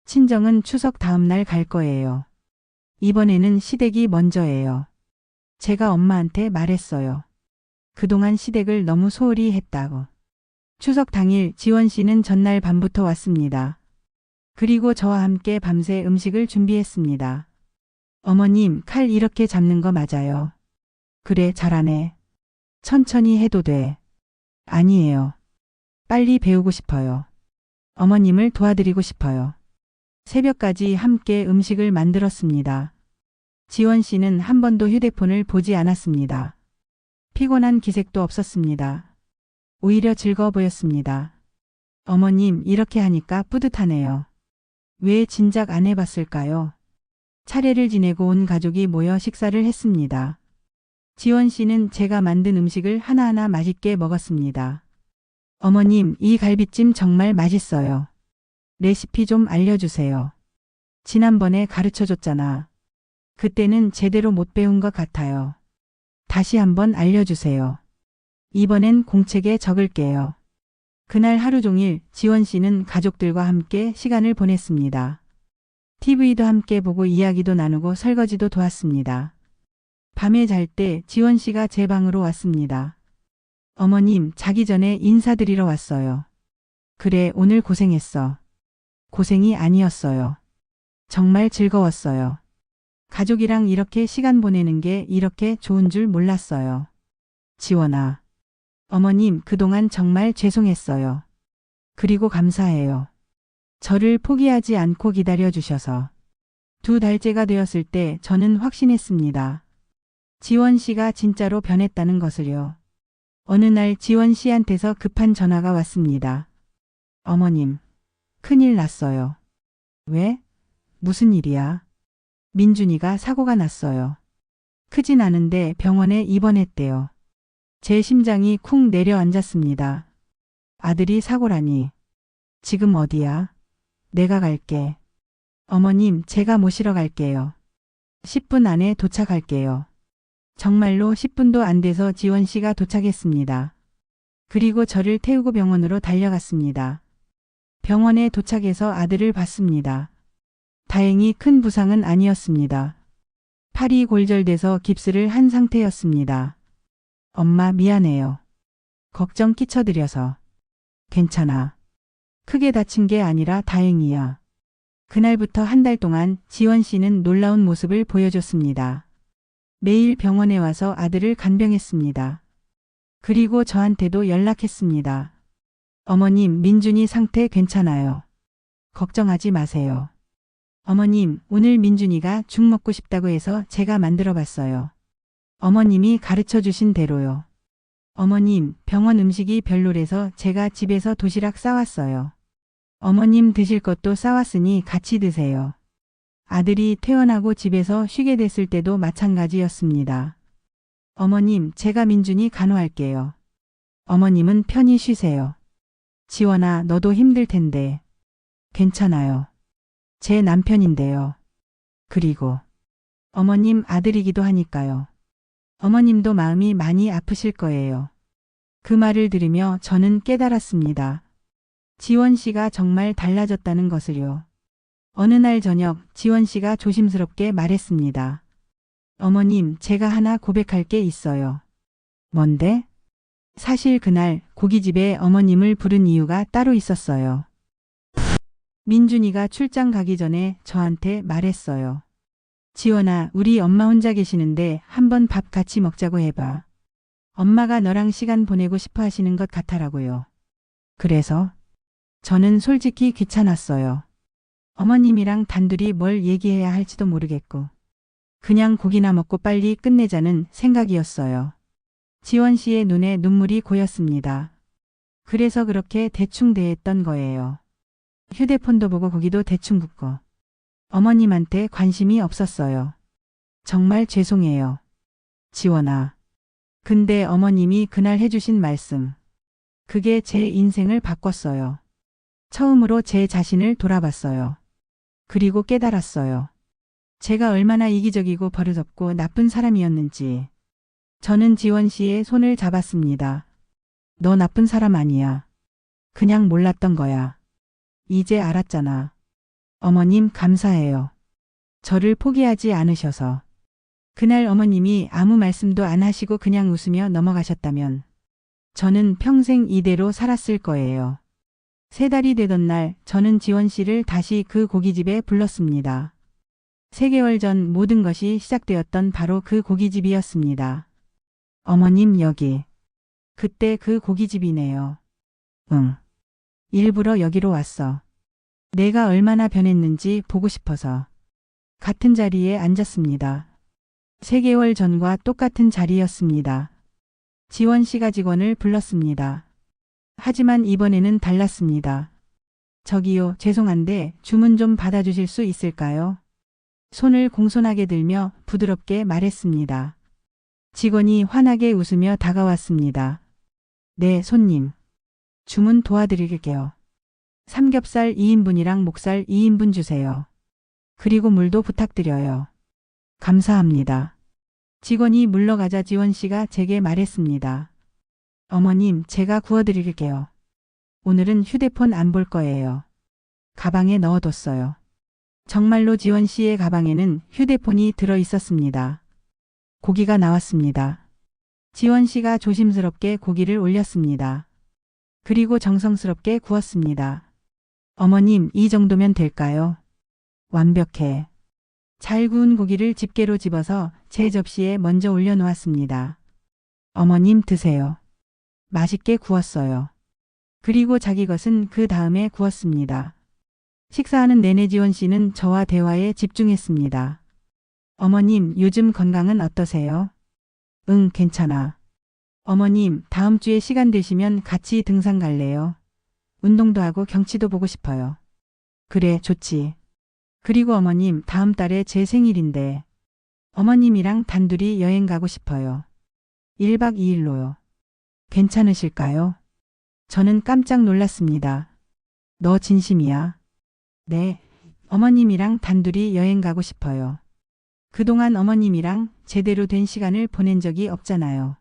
친정은 추석 다음 날 갈 거예요. 이번에는 시댁이 먼저예요. 제가 엄마한테 말했어요. 그동안 시댁을 너무 소홀히 했다고. 추석 당일 지원 씨는 전날 밤부터 왔습니다. 그리고 저와 함께 밤새 음식을 준비했습니다. 어머님, 칼 이렇게 잡는 거 맞아요. 그래, 잘하네. 천천히 해도 돼. 아니에요. 빨리 배우고 싶어요. 어머님을 도와드리고 싶어요. 새벽까지 함께 음식을 만들었습니다. 지원 씨는 한 번도 휴대폰을 보지 않았습니다. 피곤한 기색도 없었습니다. 오히려 즐거워 보였습니다. 어머님, 이렇게 하니까 뿌듯하네요. 왜 진작 안 해봤을까요? 차례를 지내고 온 가족이 모여 식사를 했습니다. 지원 씨는 제가 만든 음식을 하나하나 맛있게 먹었습니다. 어머님, 이 갈비찜 정말 맛있어요. 레시피 좀 알려주세요. 지난번에 가르쳐줬잖아. 그때는 제대로 못 배운 것 같아요. 다시 한번 알려주세요. 이번엔 공책에 적을게요. 그날 하루 종일 지원 씨는 가족들과 함께 시간을 보냈습니다. TV도 함께 보고 이야기도 나누고 설거지도 도왔습니다. 밤에 잘 때 지원 씨가 제 방으로 왔습니다. 어머님, 자기 전에 인사드리러 왔어요. 그래, 오늘 고생했어. 고생이 아니었어요. 정말 즐거웠어요. 가족이랑 이렇게 시간 보내는 게 이렇게 좋은 줄 몰랐어요. 지원아. 어머님, 그동안 정말 죄송했어요. 그리고 감사해요. 저를 포기하지 않고 기다려주셔서. 2달째가 되었을 때 저는 확신했습니다. 지원 씨가 진짜로 변했다는 것을요. 어느 날 지원 씨한테서 급한 전화가 왔습니다. 어머님, 큰일 났어요. 왜? 무슨 일이야? 민준이가 사고가 났어요. 크진 않은데 병원에 입원했대요. 제 심장이 쿵 내려앉았습니다. 아들이 사고라니. 지금 어디야? 내가 갈게. 어머님, 제가 모시러 갈게요. 10분 안에 도착할게요. 정말로 10분도 안 돼서 지원 씨가 도착했습니다. 그리고 저를 태우고 병원으로 달려갔습니다. 병원에 도착해서 아들을 봤습니다. 다행히 큰 부상은 아니었습니다. 팔이 골절돼서 깁스를 한 상태였습니다. 엄마 미안해요. 걱정 끼쳐드려서. 괜찮아. 크게 다친 게 아니라 다행이야. 그날부터 한 달 동안 지원 씨는 놀라운 모습을 보여줬습니다. 매일 병원에 와서 아들을 간병했습니다. 그리고 저한테도 연락했습니다. 어머님, 민준이 상태 괜찮아요. 걱정하지 마세요. 어머님, 오늘 민준이가 죽 먹고 싶다고 해서 제가 만들어 봤어요. 어머님이 가르쳐 주신 대로요. 어머님, 병원 음식이 별로래서 제가 집에서 도시락 싸왔어요. 어머님 드실 것도 싸왔으니 같이 드세요. 아들이 퇴원하고 집에서 쉬게 됐을 때도 마찬가지였습니다. 어머님, 제가 민준이 간호할게요. 어머님은 편히 쉬세요. 지원아, 너도 힘들 텐데. 괜찮아요. 제 남편인데요. 그리고 어머님 아들이기도 하니까요. 어머님도 마음이 많이 아프실 거예요. 그 말을 들으며 저는 깨달았습니다. 지원 씨가 정말 달라졌다는 것을요. 어느 날 저녁 지원 씨가 조심스럽게 말했습니다. 어머님, 제가 하나 고백할 게 있어요. 뭔데? 사실 그날 고깃집에 어머님을 부른 이유가 따로 있었어요. 민준이가 출장 가기 전에 저한테 말했어요. 지원아, 우리 엄마 혼자 계시는데 한번 밥 같이 먹자고 해봐. 엄마가 너랑 시간 보내고 싶어 하시는 것 같아라고요. 그래서 저는 솔직히 귀찮았어요. 어머님이랑 단둘이 뭘 얘기해야 할지도 모르겠고 그냥 고기나 먹고 빨리 끝내자는 생각이었어요. 지원 씨의 눈에 눈물이 고였습니다. 그래서 그렇게 대충 대했던 거예요. 휴대폰도 보고 고기도 대충 굽고 어머님한테 관심이 없었어요. 정말 죄송해요. 지원아. 근데 어머님이 그날 해주신 말씀. 그게 제 인생을 바꿨어요. 처음으로 제 자신을 돌아봤어요. 그리고 깨달았어요. 제가 얼마나 이기적이고 버릇없고 나쁜 사람이었는지. 저는 지원 씨의 손을 잡았습니다. 너 나쁜 사람 아니야. 그냥 몰랐던 거야. 이제 알았잖아. 어머님 감사해요. 저를 포기하지 않으셔서. 그날 어머님이 아무 말씀도 안 하시고 그냥 웃으며 넘어가셨다면 저는 평생 이대로 살았을 거예요. 3달이 되던 날 저는 지원 씨를 다시 그 고깃집에 불렀습니다. 3개월 전 모든 것이 시작되었던 바로 그 고깃집이었습니다. 어머님 여기. 그때 그 고깃집이네요. 응. 일부러 여기로 왔어. 내가 얼마나 변했는지 보고 싶어서. 같은 자리에 앉았습니다. 3개월 전과 똑같은 자리였습니다. 지원 씨가 직원을 불렀습니다. 하지만 이번에는 달랐습니다. 저기요, 죄송한데 주문 좀 받아주실 수 있을까요? 손을 공손하게 들며 부드럽게 말했습니다. 직원이 환하게 웃으며 다가왔습니다. 네, 손님. 주문 도와드릴게요. 삼겹살 2인분이랑 목살 2인분 주세요. 그리고 물도 부탁드려요. 감사합니다. 직원이 물러가자 지원 씨가 제게 말했습니다. 어머님, 제가 구워드릴게요. 오늘은 휴대폰 안 볼 거예요. 가방에 넣어뒀어요. 정말로 지원 씨의 가방에는 휴대폰이 들어 있었습니다. 고기가 나왔습니다. 지원 씨가 조심스럽게 고기를 올렸습니다. 그리고 정성스럽게 구웠습니다. 어머님, 이 정도면 될까요? 완벽해. 잘 구운 고기를 집게로 집어서 제 접시에 먼저 올려놓았습니다. 어머님 드세요. 맛있게 구웠어요. 그리고 자기 것은 그 다음에 구웠습니다. 식사하는 내내 지원 씨는 저와 대화에 집중했습니다. 어머님, 요즘 건강은 어떠세요? 응, 괜찮아. 어머님, 다음 주에 시간 되시면 같이 등산 갈래요? 운동도 하고 경치도 보고 싶어요. 그래, 좋지. 그리고 어머님, 다음 달에 제 생일인데 어머님이랑 단둘이 여행 가고 싶어요. 1박 2일로요. 괜찮으실까요? 저는 깜짝 놀랐습니다. 너 진심이야? 네, 어머님이랑 단둘이 여행 가고 싶어요. 그동안 어머님이랑 제대로 된 시간을 보낸 적이 없잖아요.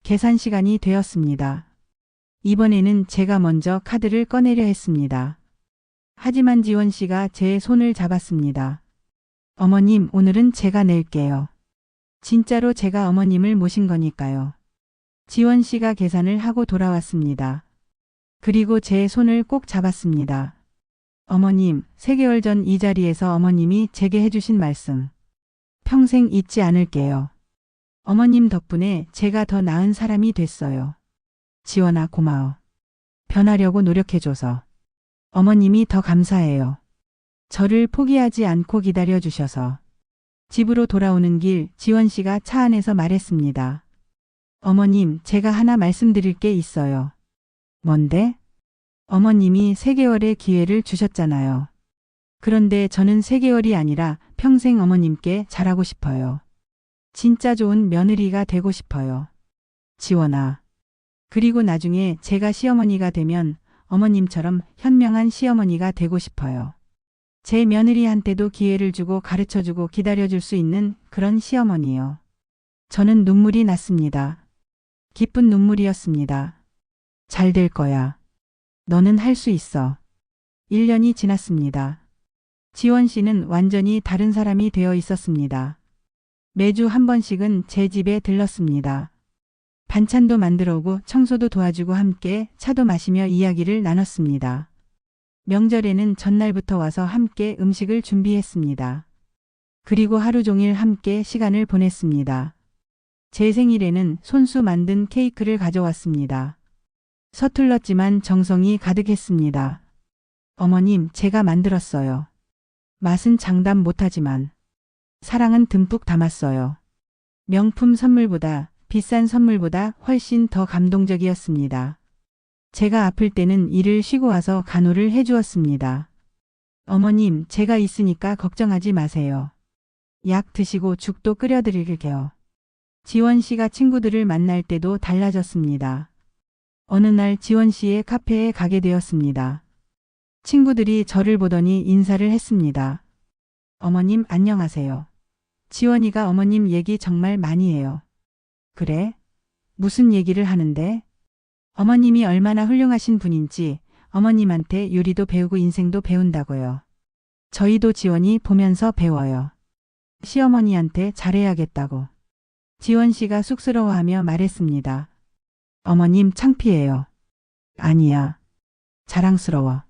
계산 시간이 되었습니다. 이번에는 제가 먼저 카드를 꺼내려 했습니다. 하지만 지원 씨가 제 손을 잡았습니다. 어머님, 오늘은 제가 낼게요. 진짜로 제가 어머님을 모신 거니까요. 지원 씨가 계산을 하고 돌아왔습니다. 그리고 제 손을 꼭 잡았습니다. 어머님, 3개월 전 이 자리에서 어머님이 제게 해주신 말씀. 평생 잊지 않을게요. 어머님 덕분에 제가 더 나은 사람이 됐어요. 지원아, 고마워. 변하려고 노력해줘서. 어머님이 더 감사해요. 저를 포기하지 않고 기다려주셔서. 집으로 돌아오는 길 지원 씨가 차 안에서 말했습니다. 어머님, 제가 하나 말씀드릴 게 있어요. 뭔데? 어머님이 3개월의 기회를 주셨잖아요. 그런데 저는 3개월이 아니라 평생 어머님께 잘하고 싶어요. 진짜 좋은 며느리가 되고 싶어요. 지원아. 그리고 나중에 제가 시어머니가 되면 어머님처럼 현명한 시어머니가 되고 싶어요. 제 며느리한테도 기회를 주고 가르쳐주고 기다려줄 수 있는 그런 시어머니요. 저는 눈물이 났습니다. 기쁜 눈물이었습니다. 잘 될 거야. 너는 할 수 있어. 1년이 지났습니다. 지원 씨는 완전히 다른 사람이 되어 있었습니다. 매주 한 번씩은 제 집에 들렀습니다. 반찬도 만들어 오고 청소도 도와주고 함께 차도 마시며 이야기를 나눴습니다. 명절에는 전날부터 와서 함께 음식을 준비했습니다. 그리고 하루 종일 함께 시간을 보냈습니다. 제 생일에는 손수 만든 케이크를 가져왔습니다. 서툴렀지만 정성이 가득했습니다. 어머님, 제가 만들었어요. 맛은 장담 못하지만 사랑은 듬뿍 담았어요. 명품 선물보다 비싼 선물보다 훨씬 더 감동적이었습니다. 제가 아플 때는 일을 쉬고 와서 간호를 해주었습니다. 어머님, 제가 있으니까 걱정하지 마세요. 약 드시고 죽도 끓여드릴게요. 지원 씨가 친구들을 만날 때도 달라졌습니다. 어느 날 지원 씨의 카페에 가게 되었습니다. 친구들이 저를 보더니 인사를 했습니다. 어머님, 안녕하세요. 지원이가 어머님 얘기 정말 많이 해요. 그래? 무슨 얘기를 하는데? 어머님이 얼마나 훌륭하신 분인지 어머님한테 요리도 배우고 인생도 배운다고요. 저희도 지원이 보면서 배워요. 시어머니한테 잘해야겠다고. 지원 씨가 쑥스러워하며 말했습니다. 어머님, 창피해요. 아니야. 자랑스러워.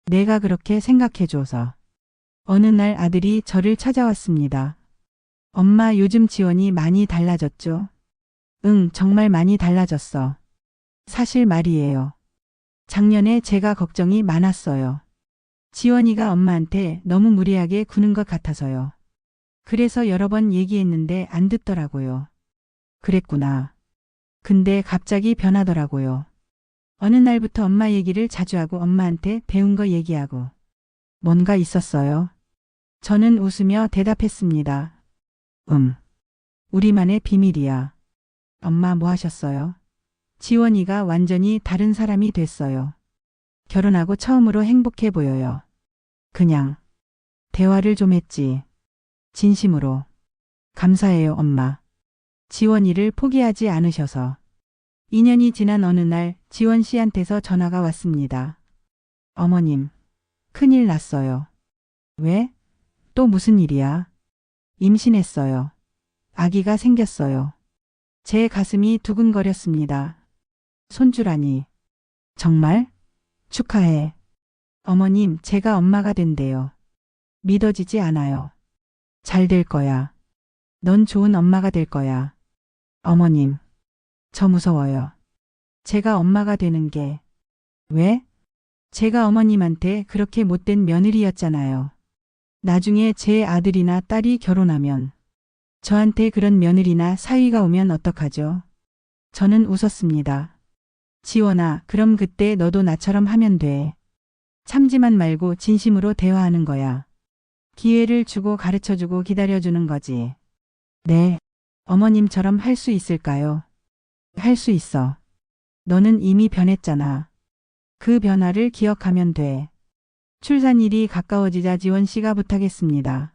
내가 그렇게 생각해줘서. 어느 날 아들이 저를 찾아왔습니다. 엄마, 요즘 지원이 많이 달라졌죠? 응, 정말 많이 달라졌어. 사실 말이에요. 작년에 제가 걱정이 많았어요. 지원이가 엄마한테 너무 무리하게 구는 것 같아서요. 그래서 여러 번 얘기했는데 안 듣더라고요. 그랬구나. 근데 갑자기 변하더라고요. 어느 날부터 엄마 얘기를 자주 하고 엄마한테 배운 거 얘기하고. 뭔가 있었어요? 저는 웃으며 대답했습니다. 우리만의 비밀이야. 엄마 뭐 하셨어요? 지원이가 완전히 다른 사람이 됐어요. 결혼하고 처음으로 행복해 보여요. 그냥 대화를 좀 했지. 진심으로. 감사해요, 엄마. 지원이를 포기하지 않으셔서. 2년이 지난 어느 날 지원 씨한테서 전화가 왔습니다. 어머님, 큰일 났어요. 왜? 또 무슨 일이야? 임신했어요. 아기가 생겼어요. 제 가슴이 두근거렸습니다. 손주라니. 정말? 축하해. 어머님, 제가 엄마가 된대요. 믿어지지 않아요. 잘 될 거야. 넌 좋은 엄마가 될 거야. 어머님, 저 무서워요. 제가 엄마가 되는 게. 왜? 제가 어머님한테 그렇게 못된 며느리였잖아요. 나중에 제 아들이나 딸이 결혼하면 저한테 그런 며느리나 사위가 오면 어떡하죠? 저는 웃었습니다. 지원아, 그럼 그때 너도 나처럼 하면 돼. 참지만 말고 진심으로 대화하는 거야. 기회를 주고 가르쳐주고 기다려주는 거지. 네. 어머님처럼 할 수 있을까요? 할 수 있어. 너는 이미 변했잖아. 그 변화를 기억하면 돼. 출산일이 가까워지자 지원 씨가 부탁했습니다.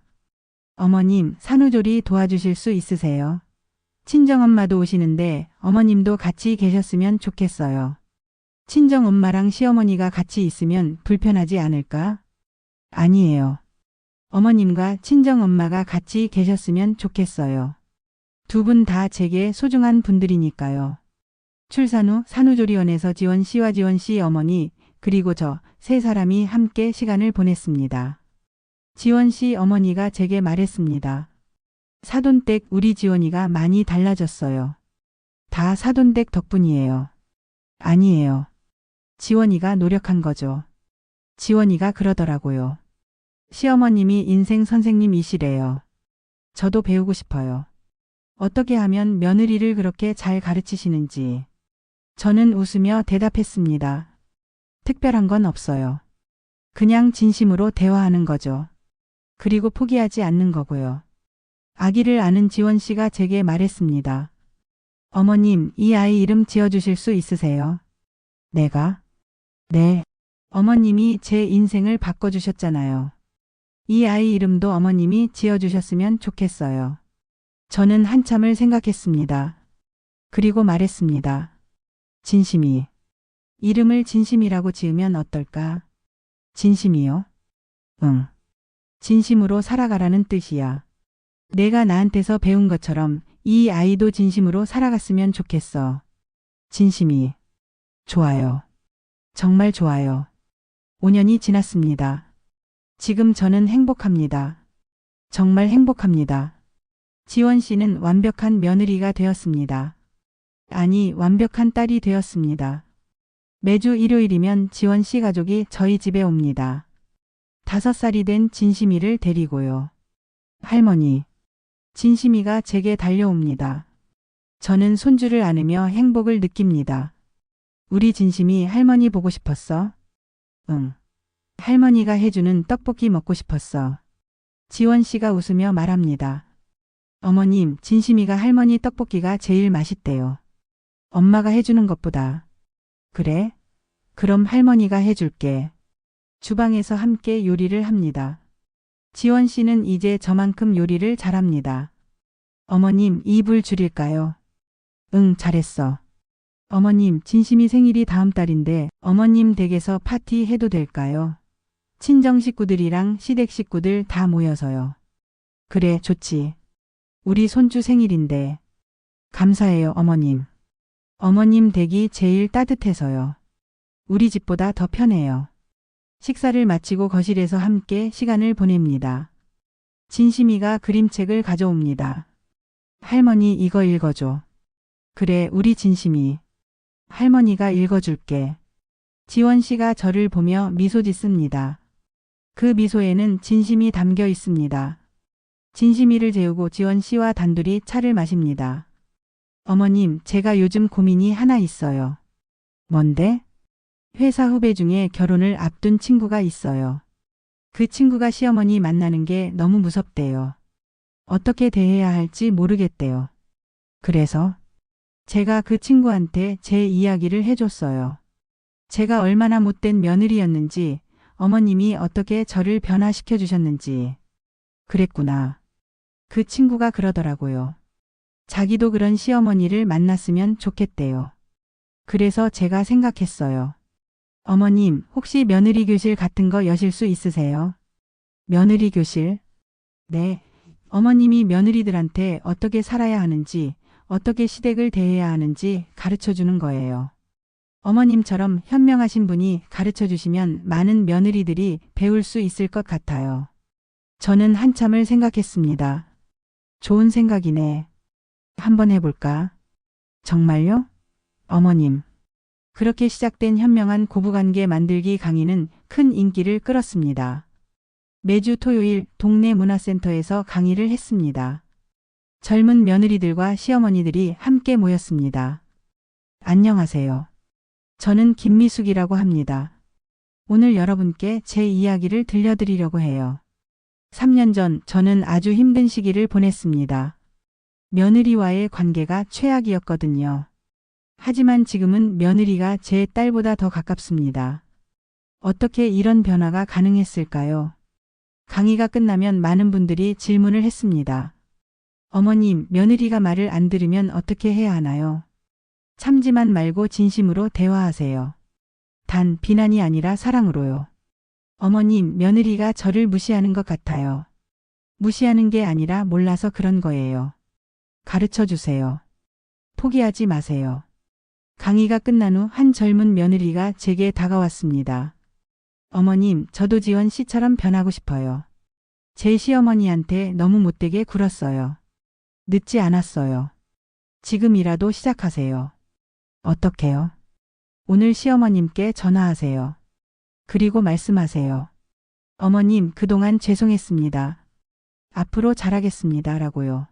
어머님, 산후조리 도와주실 수 있으세요? 친정엄마도 오시는데 어머님도 같이 계셨으면 좋겠어요. 친정엄마랑 시어머니가 같이 있으면 불편하지 않을까? 아니에요. 어머님과 친정엄마가 같이 계셨으면 좋겠어요. 두 분 다 제게 소중한 분들이니까요. 출산 후 산후조리원에서 지원 씨와 지원 씨 어머니 그리고 저 세 사람이 함께 시간을 보냈습니다. 지원 씨 어머니가 제게 말했습니다. 사돈댁 우리 지원이가 많이 달라졌어요. 다 사돈댁 덕분이에요. 아니에요. 지원이가 노력한 거죠. 지원이가 그러더라고요. 시어머님이 인생 선생님이시래요. 저도 배우고 싶어요. 어떻게 하면 며느리를 그렇게 잘 가르치시는지. 저는 웃으며 대답했습니다. 특별한 건 없어요. 그냥 진심으로 대화하는 거죠. 그리고 포기하지 않는 거고요. 아기를 아는 지원 씨가 제게 말했습니다. 어머님, 이 아이 이름 지어주실 수 있으세요? 내가? 네. 어머님이 제 인생을 바꿔주셨잖아요. 이 아이 이름도 어머님이 지어주셨으면 좋겠어요. 저는 한참을 생각했습니다. 그리고 말했습니다. 진심이. 이름을 진심이라고 지으면 어떨까? 진심이요? 응. 진심으로 살아가라는 뜻이야. 내가 나한테서 배운 것처럼 이 아이도 진심으로 살아갔으면 좋겠어. 진심이. 좋아요. 정말 좋아요. 5년이 지났습니다. 지금 저는 행복합니다. 정말 행복합니다. 지원 씨는 완벽한 며느리가 되었습니다. 아니, 완벽한 딸이 되었습니다. 매주 일요일이면 지원 씨 가족이 저희 집에 옵니다. 5살이 된 진심이를 데리고요. 할머니. 진심이가 제게 달려옵니다. 저는 손주를 안으며 행복을 느낍니다. 우리 진심이 할머니 보고 싶었어? 응. 할머니가 해주는 떡볶이 먹고 싶었어. 지원 씨가 웃으며 말합니다. 어머님, 진심이가 할머니 떡볶이가 제일 맛있대요. 엄마가 해주는 것보다. 그래? 그럼 할머니가 해줄게. 주방에서 함께 요리를 합니다. 지원 씨는 이제 저만큼 요리를 잘합니다. 어머님, 이불 줄일까요? 응, 잘했어. 어머님, 진심이 생일이 다음 달인데 어머님 댁에서 파티 해도 될까요? 친정 식구들이랑 시댁 식구들 다 모여서요. 그래, 좋지. 우리 손주 생일인데. 감사해요, 어머님. 어머님 댁이 제일 따뜻해서요. 우리 집보다 더 편해요. 식사를 마치고 거실에서 함께 시간을 보냅니다. 진심이가 그림책을 가져옵니다. 할머니 이거 읽어줘. 그래, 우리 진심이. 할머니가 읽어줄게. 지원 씨가 저를 보며 미소 짓습니다. 그 미소에는 진심이 담겨 있습니다. 진심이를 재우고 지원 씨와 단둘이 차를 마십니다. 어머님, 제가 요즘 고민이 하나 있어요. 뭔데? 회사 후배 중에 결혼을 앞둔 친구가 있어요. 그 친구가 시어머니 만나는 게 너무 무섭대요. 어떻게 대해야 할지 모르겠대요. 그래서 제가 그 친구한테 제 이야기를 해줬어요. 제가 얼마나 못된 며느리였는지, 어머님이 어떻게 저를 변화시켜 주셨는지. 그랬구나. 그 친구가 그러더라고요. 자기도 그런 시어머니를 만났으면 좋겠대요. 그래서 제가 생각했어요. 어머님, 혹시 며느리 교실 같은 거 여실 수 있으세요? 며느리 교실? 네. 어머님이 며느리들한테 어떻게 살아야 하는지, 어떻게 시댁을 대해야 하는지 가르쳐 주는 거예요. 어머님처럼 현명하신 분이 가르쳐 주시면 많은 며느리들이 배울 수 있을 것 같아요. 저는 한참을 생각했습니다. 좋은 생각이네. 한번 해볼까? 정말요? 어머님. 그렇게 시작된 현명한 고부관계 만들기 강의는 큰 인기를 끌었습니다. 매주 토요일 동네 문화센터에서 강의를 했습니다. 젊은 며느리들과 시어머니들이 함께 모였습니다. 안녕하세요. 저는 김미숙이라고 합니다. 오늘 여러분께 제 이야기를 들려드리려고 해요. 3년 전 저는 아주 힘든 시기를 보냈습니다. 며느리와의 관계가 최악이었거든요. 하지만 지금은 며느리가 제 딸보다 더 가깝습니다. 어떻게 이런 변화가 가능했을까요? 강의가 끝나면 많은 분들이 질문을 했습니다. 어머님, 며느리가 말을 안 들으면 어떻게 해야 하나요? 참지만 말고 진심으로 대화하세요. 단 비난이 아니라 사랑으로요. 어머님, 며느리가 저를 무시하는 것 같아요. 무시하는 게 아니라 몰라서 그런 거예요. 가르쳐 주세요. 포기하지 마세요. 강의가 끝난 후 한 젊은 며느리가 제게 다가왔습니다. 어머님, 저도 지원 씨처럼 변하고 싶어요. 제 시어머니한테 너무 못되게 굴었어요. 늦지 않았어요. 지금이라도 시작하세요. 어떻게요? 오늘 시어머님께 전화하세요. 그리고 말씀하세요. 어머님, 그동안 죄송했습니다. 앞으로 잘하겠습니다. 라고요.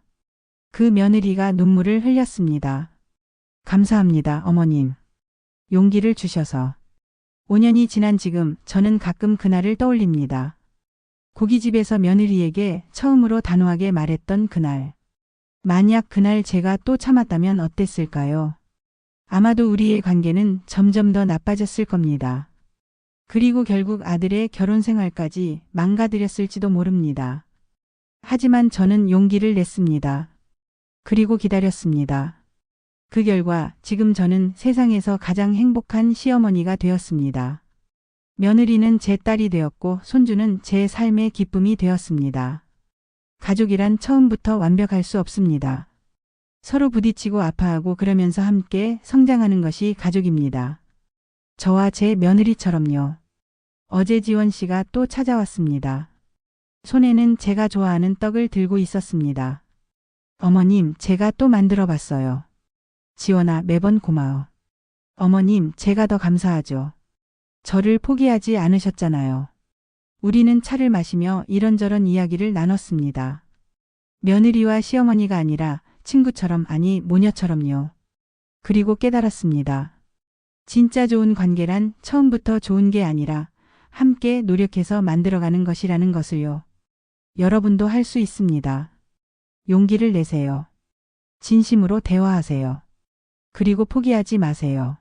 그 며느리가 눈물을 흘렸습니다. 감사합니다, 어머님. 용기를 주셔서. 5년이 지난 지금 저는 가끔 그날을 떠올립니다. 고깃집에서 며느리에게 처음으로 단호하게 말했던 그날. 만약 그날 제가 또 참았다면 어땠을까요? 아마도 우리의 관계는 점점 더 나빠졌을 겁니다. 그리고 결국 아들의 결혼 생활까지 망가뜨렸을지도 모릅니다. 하지만 저는 용기를 냈습니다. 그리고 기다렸습니다. 그 결과 지금 저는 세상에서 가장 행복한 시어머니가 되었습니다. 며느리는 제 딸이 되었고 손주는 제 삶의 기쁨이 되었습니다. 가족이란 처음부터 완벽할 수 없습니다. 서로 부딪히고 아파하고 그러면서 함께 성장하는 것이 가족입니다. 저와 제 며느리처럼요. 어제 지원 씨가 또 찾아왔습니다. 손에는 제가 좋아하는 떡을 들고 있었습니다. 어머님, 제가 또 만들어 봤어요. 지원아, 매번 고마워. 어머님, 제가 더 감사하죠. 저를 포기하지 않으셨잖아요. 우리는 차를 마시며 이런저런 이야기를 나눴습니다. 며느리와 시어머니가 아니라 친구처럼, 아니 모녀처럼요. 그리고 깨달았습니다. 진짜 좋은 관계란 처음부터 좋은 게 아니라 함께 노력해서 만들어가는 것이라는 것을요. 여러분도 할 수 있습니다. 용기를 내세요. 진심으로 대화하세요. 그리고 포기하지 마세요.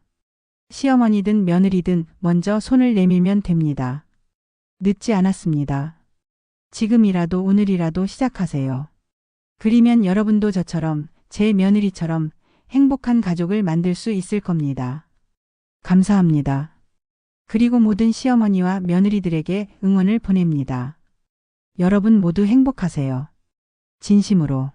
시어머니든 며느리든 먼저 손을 내밀면 됩니다. 늦지 않았습니다. 지금이라도 오늘이라도 시작하세요. 그리면 여러분도 저처럼 제 며느리처럼 행복한 가족을 만들 수 있을 겁니다. 감사합니다. 그리고 모든 시어머니와 며느리들에게 응원을 보냅니다. 여러분 모두 행복하세요. 진심으로.